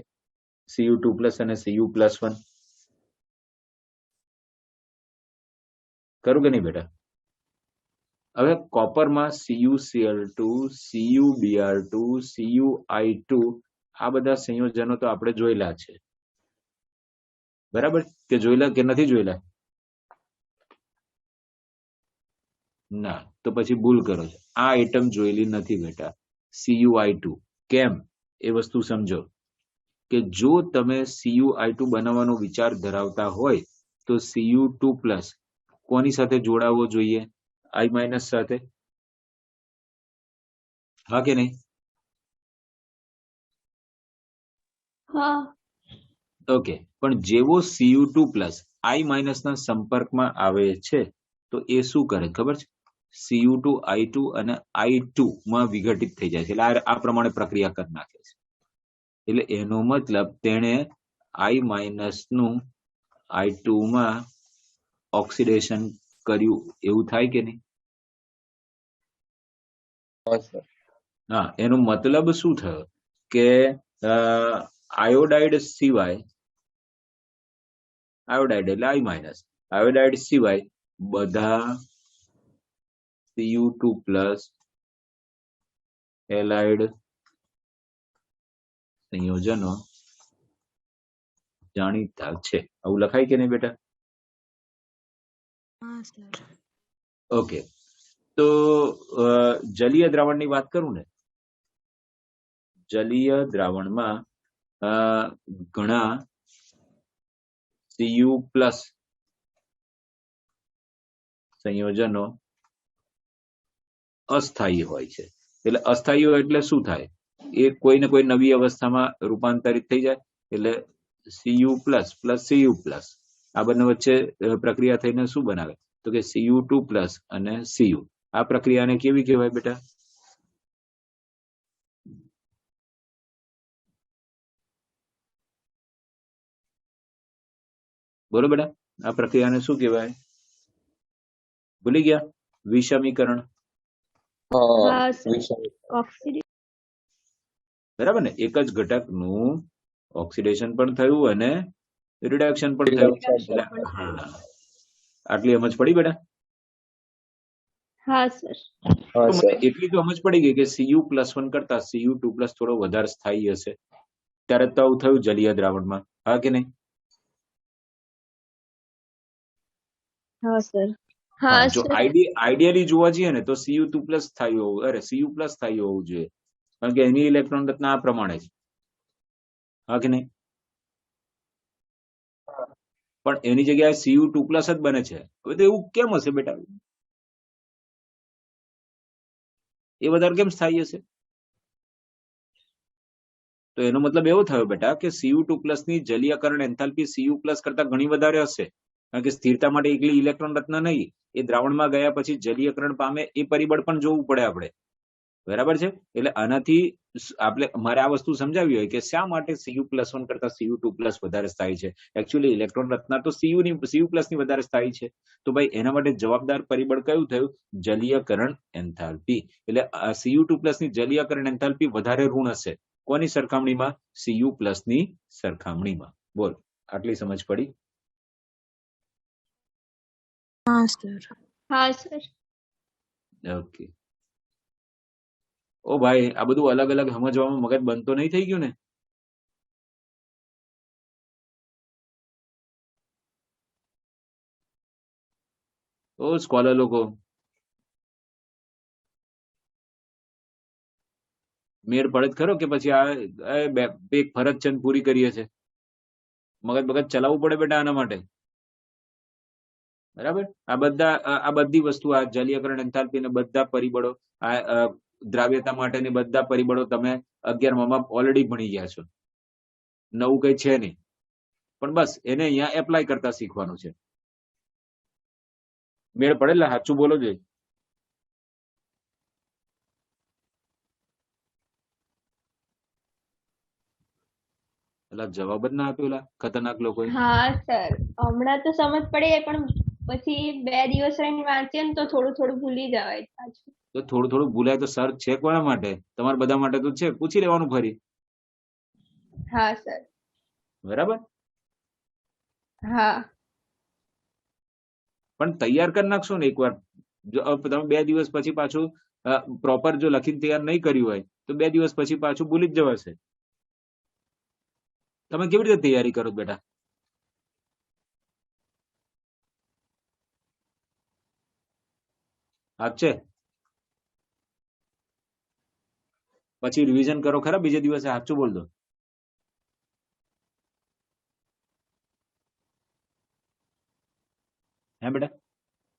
Cu2+ અને Cu+1. કરું કે નહીં બેટા? હવે કોપરમાં CuCl2, CuBr2, CuI2 આ બધા સંયોજનો તો આપણે જોયેલા છે, બરાબર કે જોયેલા કે નથી જોયેલા? ના, તો પછી ભૂલ કરો છો. આ આઈટમ જોયેલી નથી બેટા, CuI2. કેમ? એ વસ્તુ સમજો કે જો તમે CuI2 બનાવવાનો વિચાર ધરાવતા હોય તો Cu2+ કોની સાથે જોડાવવો જોઈએ? I- સાથે, હા કે નહીં? હા. ઓકે, પણ જેવો Cu2+ I- ના સંપર્કમાં આવે છે તો એ શું કરે ખબર છે? Cu2 I2 અને I2 માં વિઘટિત થઈ જાય છે, એટલે આ પ્રમાણે પ્રક્રિયા કરી નાખે છે. એટલે એનો મતલબ તેણે I- નું I2 માં ઓક્સિડેશન કર્યું, એવું થાય કે નહીં? હા, એનો મતલબ શું થયો કે આયોડાઇડ સિવાય, આયોડાઇડ એટલે I-, આયોડાઇડ સિવાય બધા Cu2 પ્લસ એલાઇડ સંયોજનો જાણીતા છે. આવું લખાય કે નહીં બેટા? હા સર. ઓકે, તો જલીય દ્રાવણની વાત કરું ને, જલીય દ્રાવણમાં ઘણા Cu પ્લસ સંયોજનો અસ્થાયી હોય છે. એટલે અસ્થાયી હોય એટલે શું થાય? એ કોઈ ને કોઈ નવી અવસ્થામાં રૂપાંતરિત થઈ જાય. એટલે Cu plus plus Cu plus આ બંને વચ્ચે પ્રક્રિયા થઈને શું બનાવે? તો કે Cu2 પ્લસ અને Cu. આ પ્રક્રિયાને કેવી કહેવાય બેટા? બોલો બેટા, આ પ્રક્રિયાને શું કહેવાય? ભૂલી ગયા? વિષમીકરણ. હા સર. ઓક્સિડેશન. બરાબર ને? એક જ ઘટકનું ઓક્સિડેશન પણ થયું અને રિડક્શન પણ થયું. હા, આટલી સમજ પડી બેટા? હા સર. તો મને એટલી તો સમજ પડી ગઈ કે Cu+1 કરતા Cu2 પ્લસ થોડો વધારે સ્થાયી હશે. ત્યારે તો આવું થયું જલીય દ્રાવણમાં, હા કે નહીં? હા સર. હા જો સર. આઈડિયલી જોવા જઈએ ને તો Cu2 પ્લસ સ્થાયી હોવું, Cu પ્લસ સ્થાયી હોવું જોઈએ, કારણ કે એની ઇલેક્ટ્રોન રચના આ પ્રમાણે છે, હા કે નહીં? પણ એની જગ્યાએ Cu2 પ્લસ જ બને છે. હવે તો એવું કેમ હશે બેટા? એ વધારે કેમ સ્થાયી હશે? તો એનો મતલબ એવો થયો બેટા કે Cu2 પ્લસ ની જલીયકરણ એન્થાલ્પી Cu પ્લસ કરતા ઘણી વધારે હશે, કારણ કે સ્થિરતા માટે એકલી ઇલેક્ટ્રોન રચના નહીં, એ દ્રાવણમાં ગયા પછી જલીયકરણ પામે એ પરિબળ પણ જોવું પડે આપણે. બરાબર છે? એટલે આનાથી આપણે મારે આ વસ્તુ સમજાવી હોય કે શા માટે Cu+1 કરતા Cu2 પ્લસ વધારે સ્થાયી છે. એકચ્યુઅલી ઇલેક્ટ્રોન રચના તો Cu પ્લસ ની વધારે સ્થાયી છે. તો ભાઈ એના માટે જવાબદાર પરિબળ કયું થયું? જલીયકરણ એન્થાલ્પી. એટલે Cu2 પ્લસ ની જલીયકરણ એન્થાલ્પી વધારે ઋણ હશે. કોની સરખામણીમાં? Cu પ્લસ ની સરખામણીમાં. બોલ, આટલી સમજ પડી? હા સર. હા સર. ઓકે. ઓ ભાઈ, આ બધું અલગ અલગ સમજવામાં મગજ બંધ તો નહીં થઈ ગયું ને? ઓ સ્કોલર લોકો, મેળ પડે ખરો કે પછી આ એક ફરજ છે પૂરી કરીએ છે? મગજ ચલાવવું પડે બેટા આના માટે. બરાબર? આ બધી વસ્તુ, આ જલીયકરણ એન્થાલ્પી ને બધા પરિબળો, આ દ્રાવ્યતા માટેની બધા પરિબળો તમે 11મા માં ઓલરેડી ભણી ગયા છો. નવું કઈ છે નહીં, પણ બસ એને અહીંયા એપ્લાય કરતા શીખવાનું છે. મેળ પડે એટલે સાચું બોલો જોઈએ. એટલે જવાબ જ ના આપ્યો ખતરનાક લોકો. હા સર, હમણાં તો સમજ પડી જાય પણ પછી 2 દિવસ રહીને વાંચીએ ને તો થોડું થોડું ભૂલી જવાય પાછું. તો થોડું થોડું ભૂલાય તો સર છે કોના માટે? તમારા બધા માટે તો છે. પૂછી લેવાનું ફરી. હા સર. બરાબર? હા. પણ તૈયાર કરી નાખશો ને એકવાર. જો તમે 2 દિવસ પછી પાછું પ્રોપર જો લખીને તૈયાર નહીં કર્યું હોય તો 2 દિવસ પછી પાછું ભૂલી જ જવાશે. તમે કેવી રીતે તૈયારી કરો બેટા? સાચે પછી રિવિઝન કરો ખરા બીજે દિવસે? સાચું બોલજો. હે બેટા?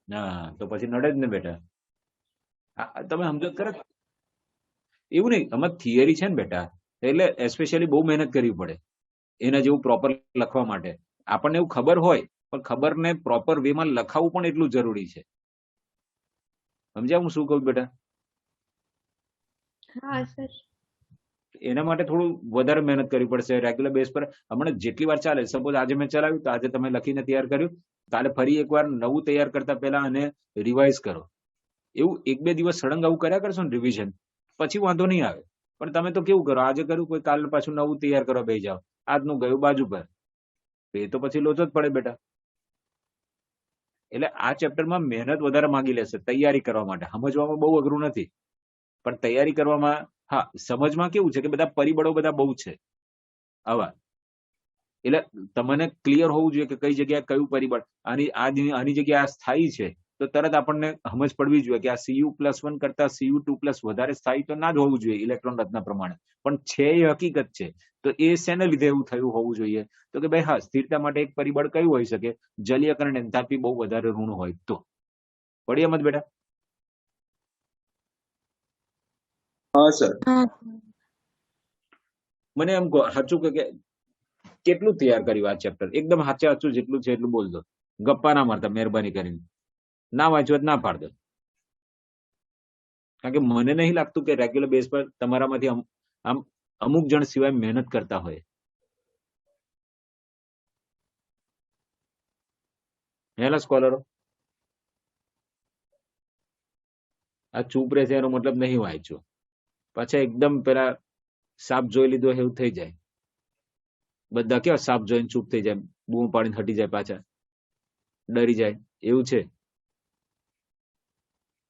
ના તો પછી નડે જ ને બેટા. તમે સમજો ખરા? એવું નહીં, આમાં થિયરી છે ને બેટા, એટલે એસ્પેશિયલી બહુ મહેનત કરવી પડે એના જેવું પ્રોપર લખવા માટે. આપણને એવું ખબર હોય પણ ખબરને પ્રોપર વેમાં લખાવવું પણ એટલું જરૂરી છે. સમજ્યા હું શું કહું બેટા? હા સર. એના માટે થોડું વધારે મહેનત કરવી પડશે રેગ્યુલર બેઝ પર. હમણાં જેટલી વાર ચાલે, સપોઝ આજે મેં ચલાવ્યું તો આજે તમે લખીને તૈયાર કર્યું, કાલે ફરી એકવાર નવું તૈયાર કરતા પહેલા અને રિવાઇઝ કરો. એવું 1-2 દિવસ સળંગ આવું કર્યા કરશો ને રિવિઝન, પછી વાંધો નહીં આવે. પણ તમે તો કેવું કરો, આજે કર્યું કોઈ કાલ પાછું નવું તૈયાર કરવા બેસી જાઓ, આજનું ગયું બાજુ પર, એ તો પછી લોચો જ પડે બેટા. એટલે આ ચેપ્ટરમાં મહેનત વધારે માંગી લેશે તૈયારી કરવા માટે. સમજવામાં બહુ અઘરું નથી, પણ તૈયારી કરવામાં હા સમજમાં કેવું છે કે બધા પરિબળો બધા બહુ છે આવા, એટલે તમને ક્લિયર હોવું જોઈએ કે કઈ જગ્યાએ કયું પરિબળ, આની જગ્યાએ આ સ્થાયી છે તો તરત આપણને સમજ પડવી જોઈએ કે આ Cu+1 કરતા Cu2+ વધારે સ્થાયી તો ના જ હોવું જોઈએ ઇલેક્ટ્રોન રચના પ્રમાણે, પણ છે એ હકીકત છે. તો એ શેને લીધે એવું થયું હોવું જોઈએ? તો કે ભાઈ હા, સ્થિરતા માટે એક પરિબળ કયું હોઈ શકે? જલીયકરણ એન્થાલ્પી બહુ વધારે ઋણ હોય તો. પડી સમજ બેટા? હા સર. હા મને એમ કહો સાચું કે કેટલું તૈયાર કર્યું આ ચેપ્ટર? એકદમ સાચું જેટલું છે એટલું બોલજો, ગપ્પા ના મારતા મહેરબાની કરીને. ના વાંચવા ના પાડ દો, કારણ કે મને નહીં લાગતું કે રેગ્યુલર બેઝ પર તમારામાંથી આમ અમુક જણ સિવાય મહેનત કરતા હોય. હેલા સ્કોલરો આ ચૂપ રહે છે એનો મતલબ નહીં વાંચ્યો, પાછા એકદમ પેલા સાપ જોઈ લીધો એવું થઈ જાય. બધા કેવા સાપ જોઈને ચૂપ થઈ જાય, બૂમ પાડીને હટી જાય, પાછા ડરી જાય, એવું છે.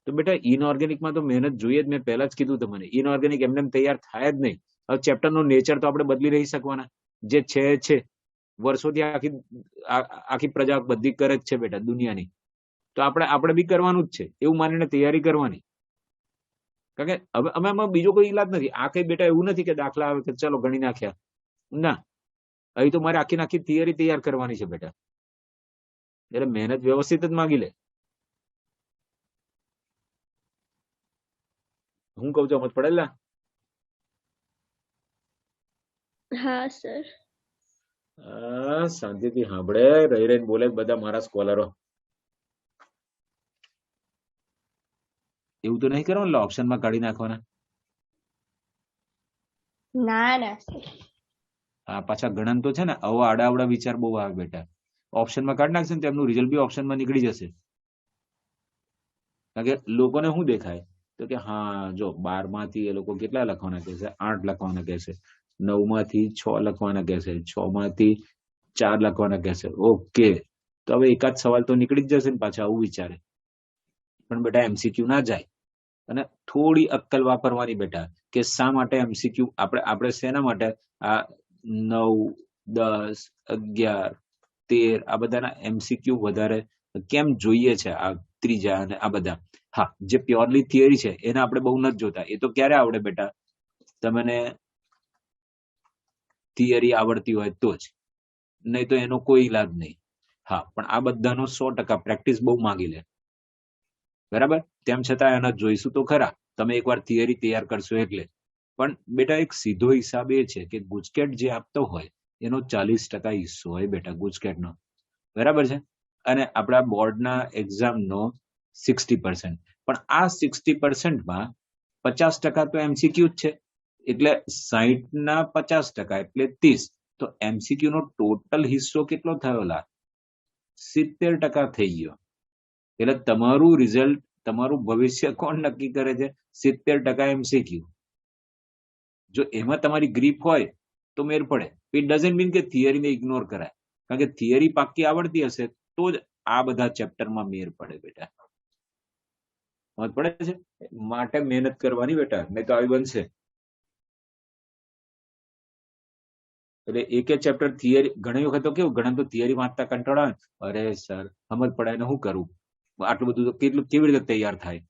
તો બેટા ઇનઓર્ગેનિકમાં તો મહેનત જોઈએ જ. મેં પહેલા જ કીધું તમને, ઇનઓર્ગેનિક એમને તૈયાર થાય જ નહીં. હવે ચેપ્ટરનો નેચર તો આપણે બદલી રહી શકવાના, જે છે વર્ષોથી આખી પ્રજા બધી કરે જ છે બેટા દુનિયાની, તો આપણે બી કરવાનું જ છે એવું માનીને તૈયારી કરવાની. કારણ કે હવે અમે આમાં બીજો કોઈ ઈલાજ નથી. આ કઈ બેટા એવું નથી કે દાખલા આવે કે ચલો ગણી નાખ્યા, ના, અહીં તો મારે આખી થિયરી તૈયાર કરવાની છે બેટા, એટલે મહેનત વ્યવસ્થિત જ માંગી લે. હું કઉ છું સમજ પડેલા? હા સર. શાંતિથી સાંભળે, રહી રહીને બોલે બધા મારા સ્કોલરો. એવું તો નહીં કરવાનું ઓપ્શનમાં કાઢી નાખવાના. ના ના સર. આ પાછા ગણન તો છે ને આવા આડાવડા વિચાર બહુ આવે બેટા. ઓપ્શનમાં કાઢી નાખશે ને તો એમનું રિઝલ્ટ બી ઓપ્શનમાં નીકળી જશે. કારણ કે લોકોને શું દેખાય તો કે હા જો 12 માંથી એ લોકો કેટલા લખવાના કહે છે? 8 લખવાના કહે છે. 9 માંથી 6 લખવાના કહે છે. 6 માંથી 4 લખવાના કહે છે. ઓકે, તો હવે એકાદ સવાલ તો નીકળી જ જશે ને. પાછા આવું વિચારે. પણ બેટા એમસીક્યુ ના જાય, અને થોડી અક્કલ વાપરવાની બેટા, કે શા માટે એમસીક્યુ આપણે શેના માટે આ 9, 10, 11, 13 આ બધાના એમસીક્યુ વધારે કેમ જોઈએ છે? આ ત્રીજા અને આ બધા, હા, જે પ્યોરલી થિયરી છે એને આપણે બહુ નથી જોતા. એ તો ક્યારે આવડે બેટા? તમને થિયરી આવડતી હોય તો જ, નહીં તો એનો કોઈ ઈલાજ નહીં. હા, પણ આ બધાનો 100% પ્રેક્ટિસ બહુ માંગી લે, બરાબર? તેમ છતાં એના જોઈશું તો ખરા, તમે એકવાર થિયરી તૈયાર કરશો એટલે. પણ બેટા એક સીધો હિસાબ એ છે કે ગુજકેટ જે આપતો હોય એનો 40% હિસ્સો હોય બેટા ગુજકેટનો, બરાબર છે? અને આપણા બોર્ડના એક્ઝામનો 60%. પણ આ 60%માં 50% તો એમસીક્યુ જ છે, એટલે 60 ના 50% એટલે 30. તો એમસીક્યુ નો ટોટલ હિસ્સો કેટલો થયો? 70% થઈ ગયો. એટલે તમારું રિઝલ્ટ, તમારું ભવિષ્ય કોણ નક્કી કરે છે? 70% એમસીક્યુ. જો એમાં તમારી ગ્રીપ હોય તો મેર પડે. ઇટ ડઝન્ટ મીન કે થિયરીને ઇગ્નોર કરાય, કારણ કે થિયરી પાક્કી આવડતી હશે તો જ આ બધા ચેપ્ટરમાં મેર પડે બેટા. સમજ પડે છે? માટે મહેનત કરવાની બેટા, નહીં તો આવી બનશે. એટલે એક ચેપ્ટર થિયરી, ઘણી વખત તો કેવું, ઘણા તો થિયરી વાંચતા કંટાળો આવે, અરે સર સમજ પડે ને શું કરું, આટલું બધું તો કેવી રીતે તૈયાર થાય?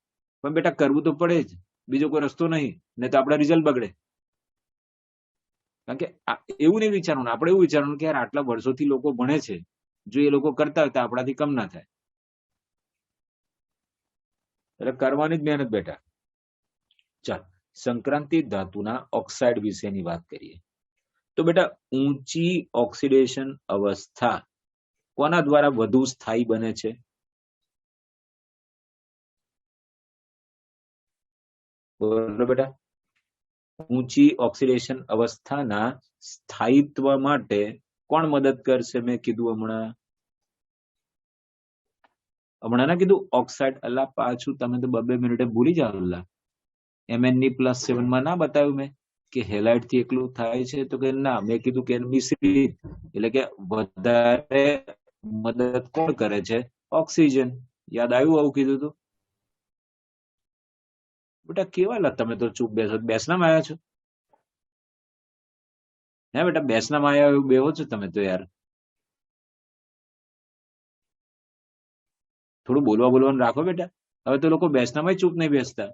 પણ બેટા કરવું તો પડે જ, બીજો કોઈ રસ્તો નહીં, નહીં તો આપણા રિઝલ્ટ બગડે. કારણ કે એવું નહીં વિચારવાનું, આપણે એવું વિચારવાનું કે યાર આટલા વર્ષોથી લોકો ભણે છે, જો એ લોકો કરતા હોય તો આપણાથી કમ ના થાય. એટલે કરવાની જ મહેનત બેટા. ચાલ, સંક્રાંતિ ધાતુના ઓક્સાઇડ વિશેની વાત કરીએ. તો બેટા ઊંચી ઓક્સિડેશન અવસ્થા કોના દ્વારા વધુ સ્થાયી બને છે? બોલો બેટા. ઊંચી ઓક્સિડેશન અવસ્થાના સ્થાયિત્વ માટે કોણ મદદ કરશે? મેં કીધું હમણાં ના કીધું ઓક્સાઇડ. અલ્લા પાછું તમે તો 2 મિનિટે ભૂલી જાવ. અલ્લા Mn+7 માં ના બતાવ્યું મેં કે હેલાઇડ થી એકલું થાય છે? તો કે ના, મેં કીધું કે મિશ્રિત, એટલે કે વધારે મદદ કોણ કરે છે? ઓક્સિજન. યાદ આવ્યું આવું કીધું હતું? બેટા કેવા લા તમે તો ચૂપ બેસો, બેસનામાં આવ્યા છો? હે બેટા બેસનામાં આવ્યા એવું બેહો છો તમે તો યાર. થોડું બોલવાનું રાખો બેટા. હવે તો લોકો બેસનામાં ચૂપ નહીં બેસતા.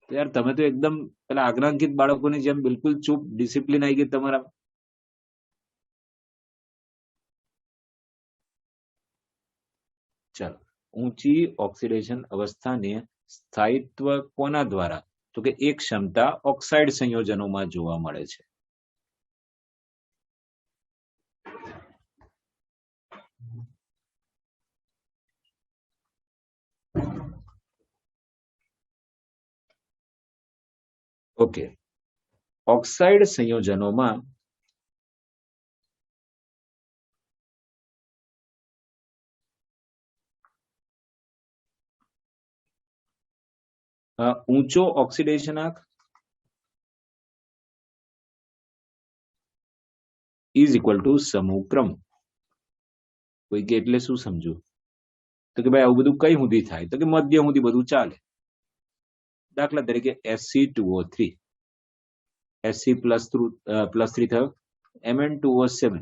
યાર તમે તો એકદમ પેલા આગ્રહાંકિત બાળકોની જેમ બિલકુલ ચૂપ, ડિસિપ્લિન આવી ગઈ તમારા. ચાલો, ઊંચી ઓક્સિડેશન અવસ્થાને સ્થાયિત્વ કોના દ્વારા? તો કે એક ક્ષમતા ઓક્સાઇડ સંયોજનોમાં જોવા મળે છે. ઓકે, ઓક્સાઇડ સંયોજનોમાં ઊંચો ઓક્સિડેશનાંક ઇઝ ઇક્વલ ટુ સમૂહ ક્રમ. કોઈ કે એટલે શું સમજવું? તો કે ભાઈ આવું બધું કઈ સુધી થાય? તો કે મધ્ય સુધી બધું ચાલે. દાખલા તરીકે Sc2O3, Sc+3 થયો, Mn2O7,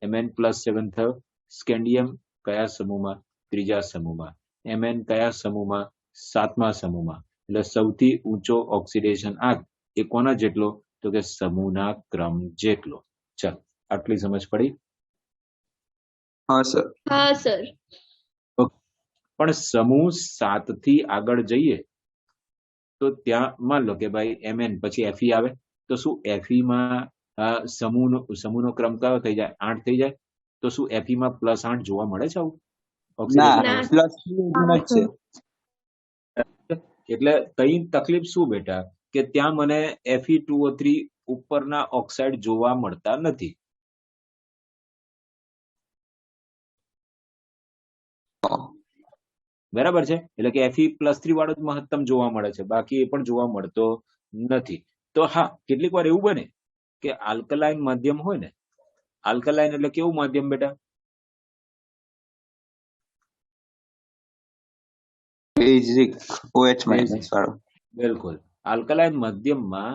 Mn+7 થયો. સ્કેન્ડિયમ કયા સમૂહમાં? ત્રીજા સમૂહમાં. Mn કયા સમૂહમાં? સાતમા સમૂહમાં. એટલે સૌથી ઊંચો ઓક્સિડેશન આંક એ કોના જેટલો? તો કે સમૂહના ક્રમ જેટલો. ચાલ, આટલી સમજ પડી? હા સર. હા સર. પણ સમૂહ 7 થી આગળ જઈએ તો ત્યાં માન લો કે ભાઈ Mn પછી Fe આવે, તો શું Fe માં સમૂહનો ક્રમ કયો થઈ જાય? 8 થઈ જાય. તો શું Fe માં +8 જોવા મળે છે આવું ઓક્સિડેશન ના. અવસ્થા? પ્લસ છે. એટલે તઈ તકલીફ શું બેટા કે ત્યાં મને Fe2O3 ઉપરના ઓક્સાઇડ જોવા મળતા નથી. બરાબર છે? એટલે કે Fe+3 વાળો જ મહત્તમ જોવા મળે છે, બાકી એ પણ જોવા મળતો નથી. તો હા, કેટલીક વાર એવું બને કે આલ્કલાઇન માધ્યમ હોય ને, આલ્કલાઇન એટલે કેવું માધ્યમ બેટા? બેઝિક OH માઇનસ વાળો. બિલકુલ. આલ્કલાઇન માધ્યમમાં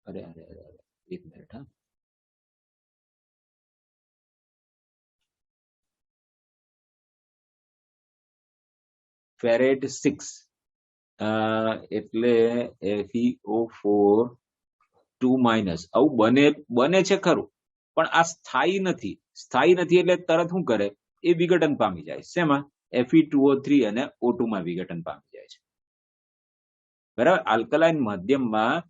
અરે અરે અરે અરે, એક મિનિટ હા. ફેરેટ 6 એટલે FeO4 2- આવું બને છે ખરું, પણ આ સ્થાયી નથી. સ્થાયી નથી એટલે તરત શું કરે? એ વિઘટન પામી જાય. શેમાં? Fe2O3 અને O2 માં વિઘટન પામી જાય છે. બરાબર? આલ્કલાઇન માધ્યમમાં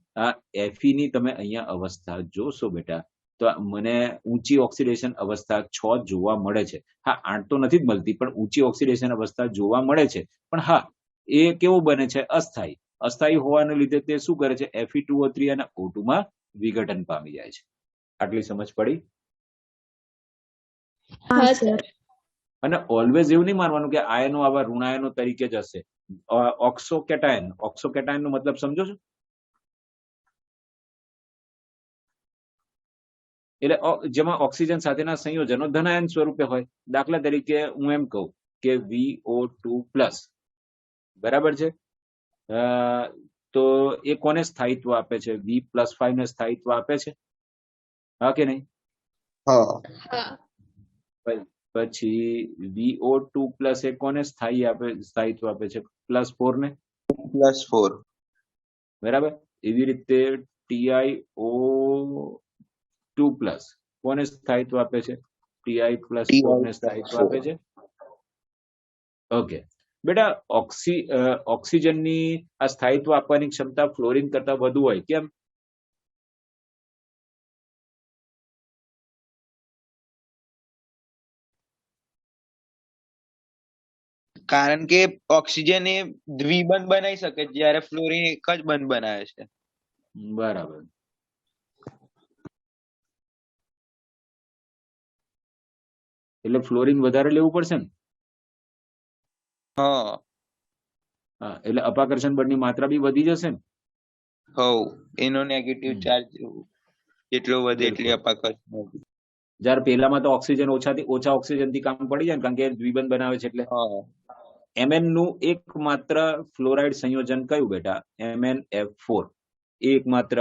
Fe ની તમે અહીંયા અવસ્થા જોશો બેટા, તો મને ઊંચી ઓક્સિડેશન અવસ્થા 6 જોવા મળે છે. હા, 8 તો નથી જ મળતી, પણ ઊંચી ઓક્સિડેશન અવસ્થા જોવા મળે છે. પણ હા, એ કેવું બને છે? અસ્થાયી. અસ્થાયી હોવાને લીધે તે શું કરે છે? Fe2O3 અને O2 માં વિઘટન પામી જાય છે. આટલી સમજ પડી? હા સર. અને ઓલવેઝ એવું નહીં માનવાનું કે આયનો આવા ઋણાયનો તરીકે જ હશે. ઓક્સોકેટાયન, ઓક્સોકેટાયન નો મતલબ સમજો છો? એટલે જેમાં ઓક્સિજન સાથેના સંયોજનો ધનાયન સ્વરૂપે હોય. દાખલા તરીકે હું એમ કહું કે VO2+, બરાબર છે? તો એ કોને સ્થાયિત્વ આપે છે? V+5 ને સ્થાયિત્વ આપે છે, હા કે નહીં? હા. પછી VO2+ એ કોને સ્થાયિત્વ આપે છે? +4 ને. +4. બરાબર? એવી રીતે TiO2+ કોને સ્થાયિત્વ આપે છે? Ti+4 ને સ્થાયિત્વ આપે છે. ઓકે બેટા, ઓક્સિજનની આ સ્થાયિત્વ આપવાની ક્ષમતા ફ્લોરિન કરતા વધુ હોય. કેમ? કારણ કે ઓક્સિજન એ દ્વિબંધ બનાવી શકે, જ્યારે ફ્લોરિન એક જ બંધ બનાવે છે. બરાબર. એટલે ફ્લોરિન વધારે લેવું પડશે ને? હા. એટલે અપાકર્ષણ બળની માત્રા બી વધી જશે ને? એનો નેગેટિવ ચાર્જ જેટલો વધે એટલી બિલકુલ. અપાકર્ષણ. જ્યારે પેલામાં તો ઓક્સિજન ઓછા ઓક્સિજન થી કામ પડી જાય ને, કારણ કે એ દ્વિબંધ બનાવે છે એટલે. હા Mn નું એકમાત્ર ફ્લોરાઇડ સંયોજન કયું બેટા? MnF4 એ એકમાત્ર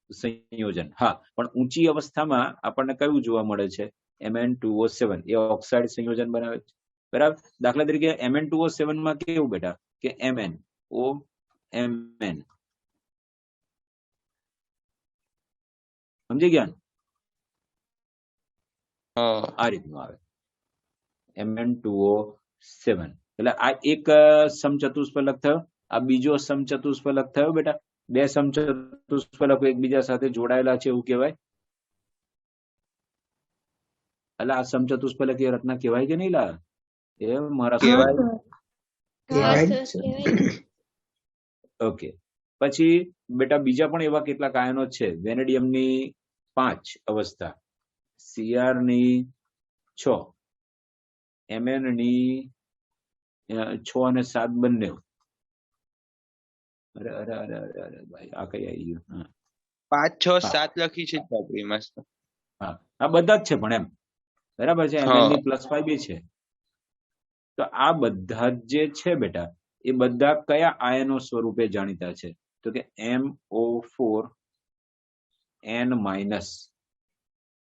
સંયોજન. હા, પણ ઊંચી અવસ્થામાં આપણને કયું જોવા મળે છે? Mn2O7 એ ઓક્સાઇડ સંયોજન બનાવે છે. બરાબર. દાખલા તરીકે Mn2O7 માં કેવું બેટા કે MnO Mn, સમજી ગયા ને? હા આ રીતનું આવે Mn2O7. એટલે આ એક સમચતુષ્ફલક થયો, આ બીજો સમચતુષ્ફલક થયો બેટા. બે સમચતુષ્ફલકો એકબીજા સાથે જોડાયેલા છે એવું કહેવાય. એટલે આ સમચતુષ્ફલકીય રચના કહેવાય કે નહીં લા? એ મારા કહેવાય. છોકરા. હા કહેવાય સર કહેવાય. ઓકે. પછી બેટા બીજા પણ એવા કેટલાક આયનો છે. વેનેડિયમની 5 અવસ્થા, Cr ની 6, Mn ની 6 અને 7 બંને. અરે અરે અરે અરે અરે ભાઈ, આ કઈ આવી ગયું? હા 5, 6, 7 લખી છે ચોપડીમાં. હા, આ બધા જ છે પણ એમ. બરાબર છે. Mn ની +5 બી છે. તો આ બધા જે છે બેટા, એ બધા કયા આયનો સ્વરૂપે જાણીતા છે? તો કે MO4N-,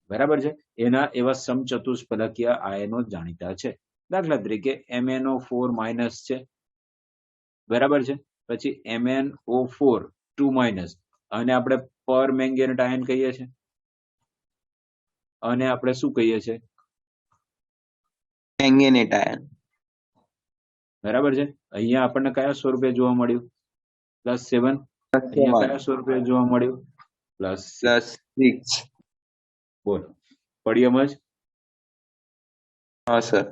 બરાબર છે. એના એવા સમચતુષ્ફલકીય આયનો જાણીતા છે. દાખલા તરીકે MnO4- છે, બરાબર છે. પછી MnO4 2-, અને આપણે પરમેંગેનેટ આયન કહીએ છીએ, અને આપણે શું કહીએ છીએ? મેંગેનેટ આયન. બરાબર છે. અહીંયા આપણને કયા સ્વરૂપે જોવા મળ્યું? +7. અહીંયા કયા સ્વરૂપે જોવા મળ્યું? +6. +6. બોલો, પડી સમજ? હા સર.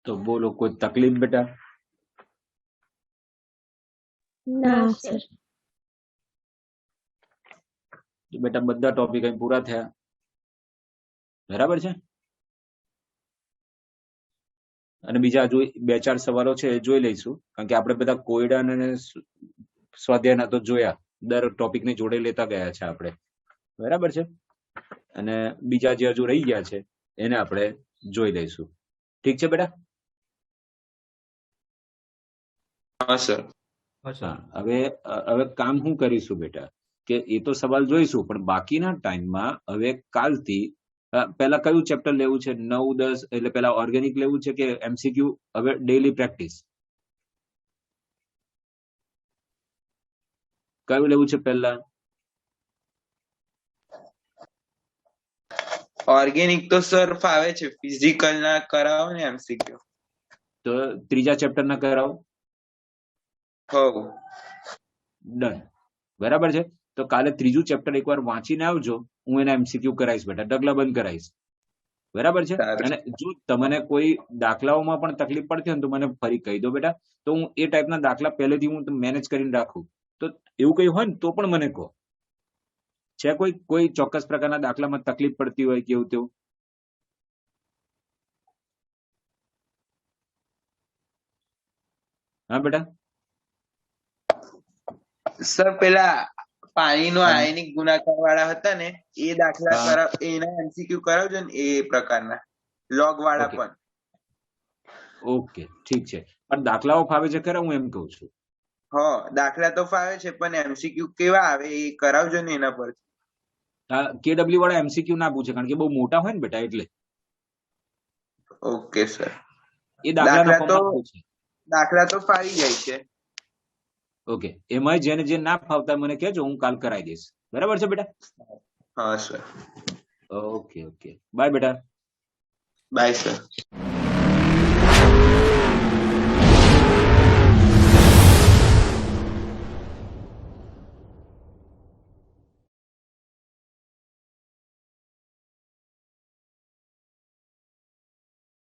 तो તો બોલો, કોઈ તકલીફ બેટા? ના ના સર. સર. તો બેટા બધા ટોપિક અહીં પૂરા થયા, બરાબર છે. અને બીજા હજુ 2-4 સવાલો છે એ જોઈ લઈશું, કારણ કે આપણે બધા કોયડા અને સ્વાધ્યાયના તો જોયા, દર ટોપિક ની જોડે લેતા ગયા છે આપણે, બરાબર છે. અને બીજા જે હજુ રહી ગયા છે એને આપણે જોઈ લઈશું. ઠીક છે બેટા? હા સર. હા, હવે કામ શું કરીશું બેટા કે એ તો સવાલ જોઈશું, પણ બાકીના ટાઈમમાં હવે કાલથી પહેલા કયું ચેપ્ટર લેવું છે? 9, 10 એટલે પહેલા ઓર્ગેનિક લેવું છે કે MCQ? હવે ડેઈલી પ્રેક્ટિસ કયું લેવું છે પહેલા? ઓર્ગેનિક તો સર ફાવે છે, ફિઝિકલ ના કરાવો ને MCQ. તો ત્રીજા ચેપ્ટર ના કરાવો. હો ડન, બરાબર છે. તો કાલે ત્રીજું ચેપ્ટર એકવાર વાંચીને આવજો, હું એના MCQ કરાવીશ બેટા, ઢગલા બંધ કરાવીશ, બરાબર છે. સારું. અને જો તમને કોઈ દાખલાઓમાં પણ તકલીફ પડતી હોય ને તો મને ફરી કહી દો બેટા, તો હું એ ટાઈપના દાખલા પહેલેથી હું મેનેજ કરીને રાખું. તો એવું કઈ હોય ને તો પણ મને કહો. છે કોઈ ચોક્કસ પ્રકારના દાખલામાં તકલીફ પડતી હોય કે એવું તેવું? હા બેટા? સર પેલા પાણીનો હા. આયનિક ગુણાકાર વાળા હતા ને, એ દાખલા હા. કરાવ, એના MCQ કરાવજો ને, એ પ્રકારના લોગ વાળા Okay. પણ. ઓકે, ઠીક છે. પણ દાખલાઓ ફાવે છે ખરા, હું એમ કહું છું. હા દાખલા તો ફાવે છે, પણ MCQ કેવા આવે એ કરાવજો ને એના પર. KW વાળા MCQ ના પૂછે, કારણ કે બહુ મોટા હોય ને બેટા, એટલે ઓકે સર. એ દાખલાના દાખલા તો ફોર્મમાં પૂછે. દાખલા તો ફાવી જાય છે. ઓકે, એમાં જેને જે ના ફાવતા મને કહેજો, હું કાલ કરાવી દઈશ, બરાબર છે બેટા? હા સર. ઓકે ઓકે, બાય બેટા. Bye sir.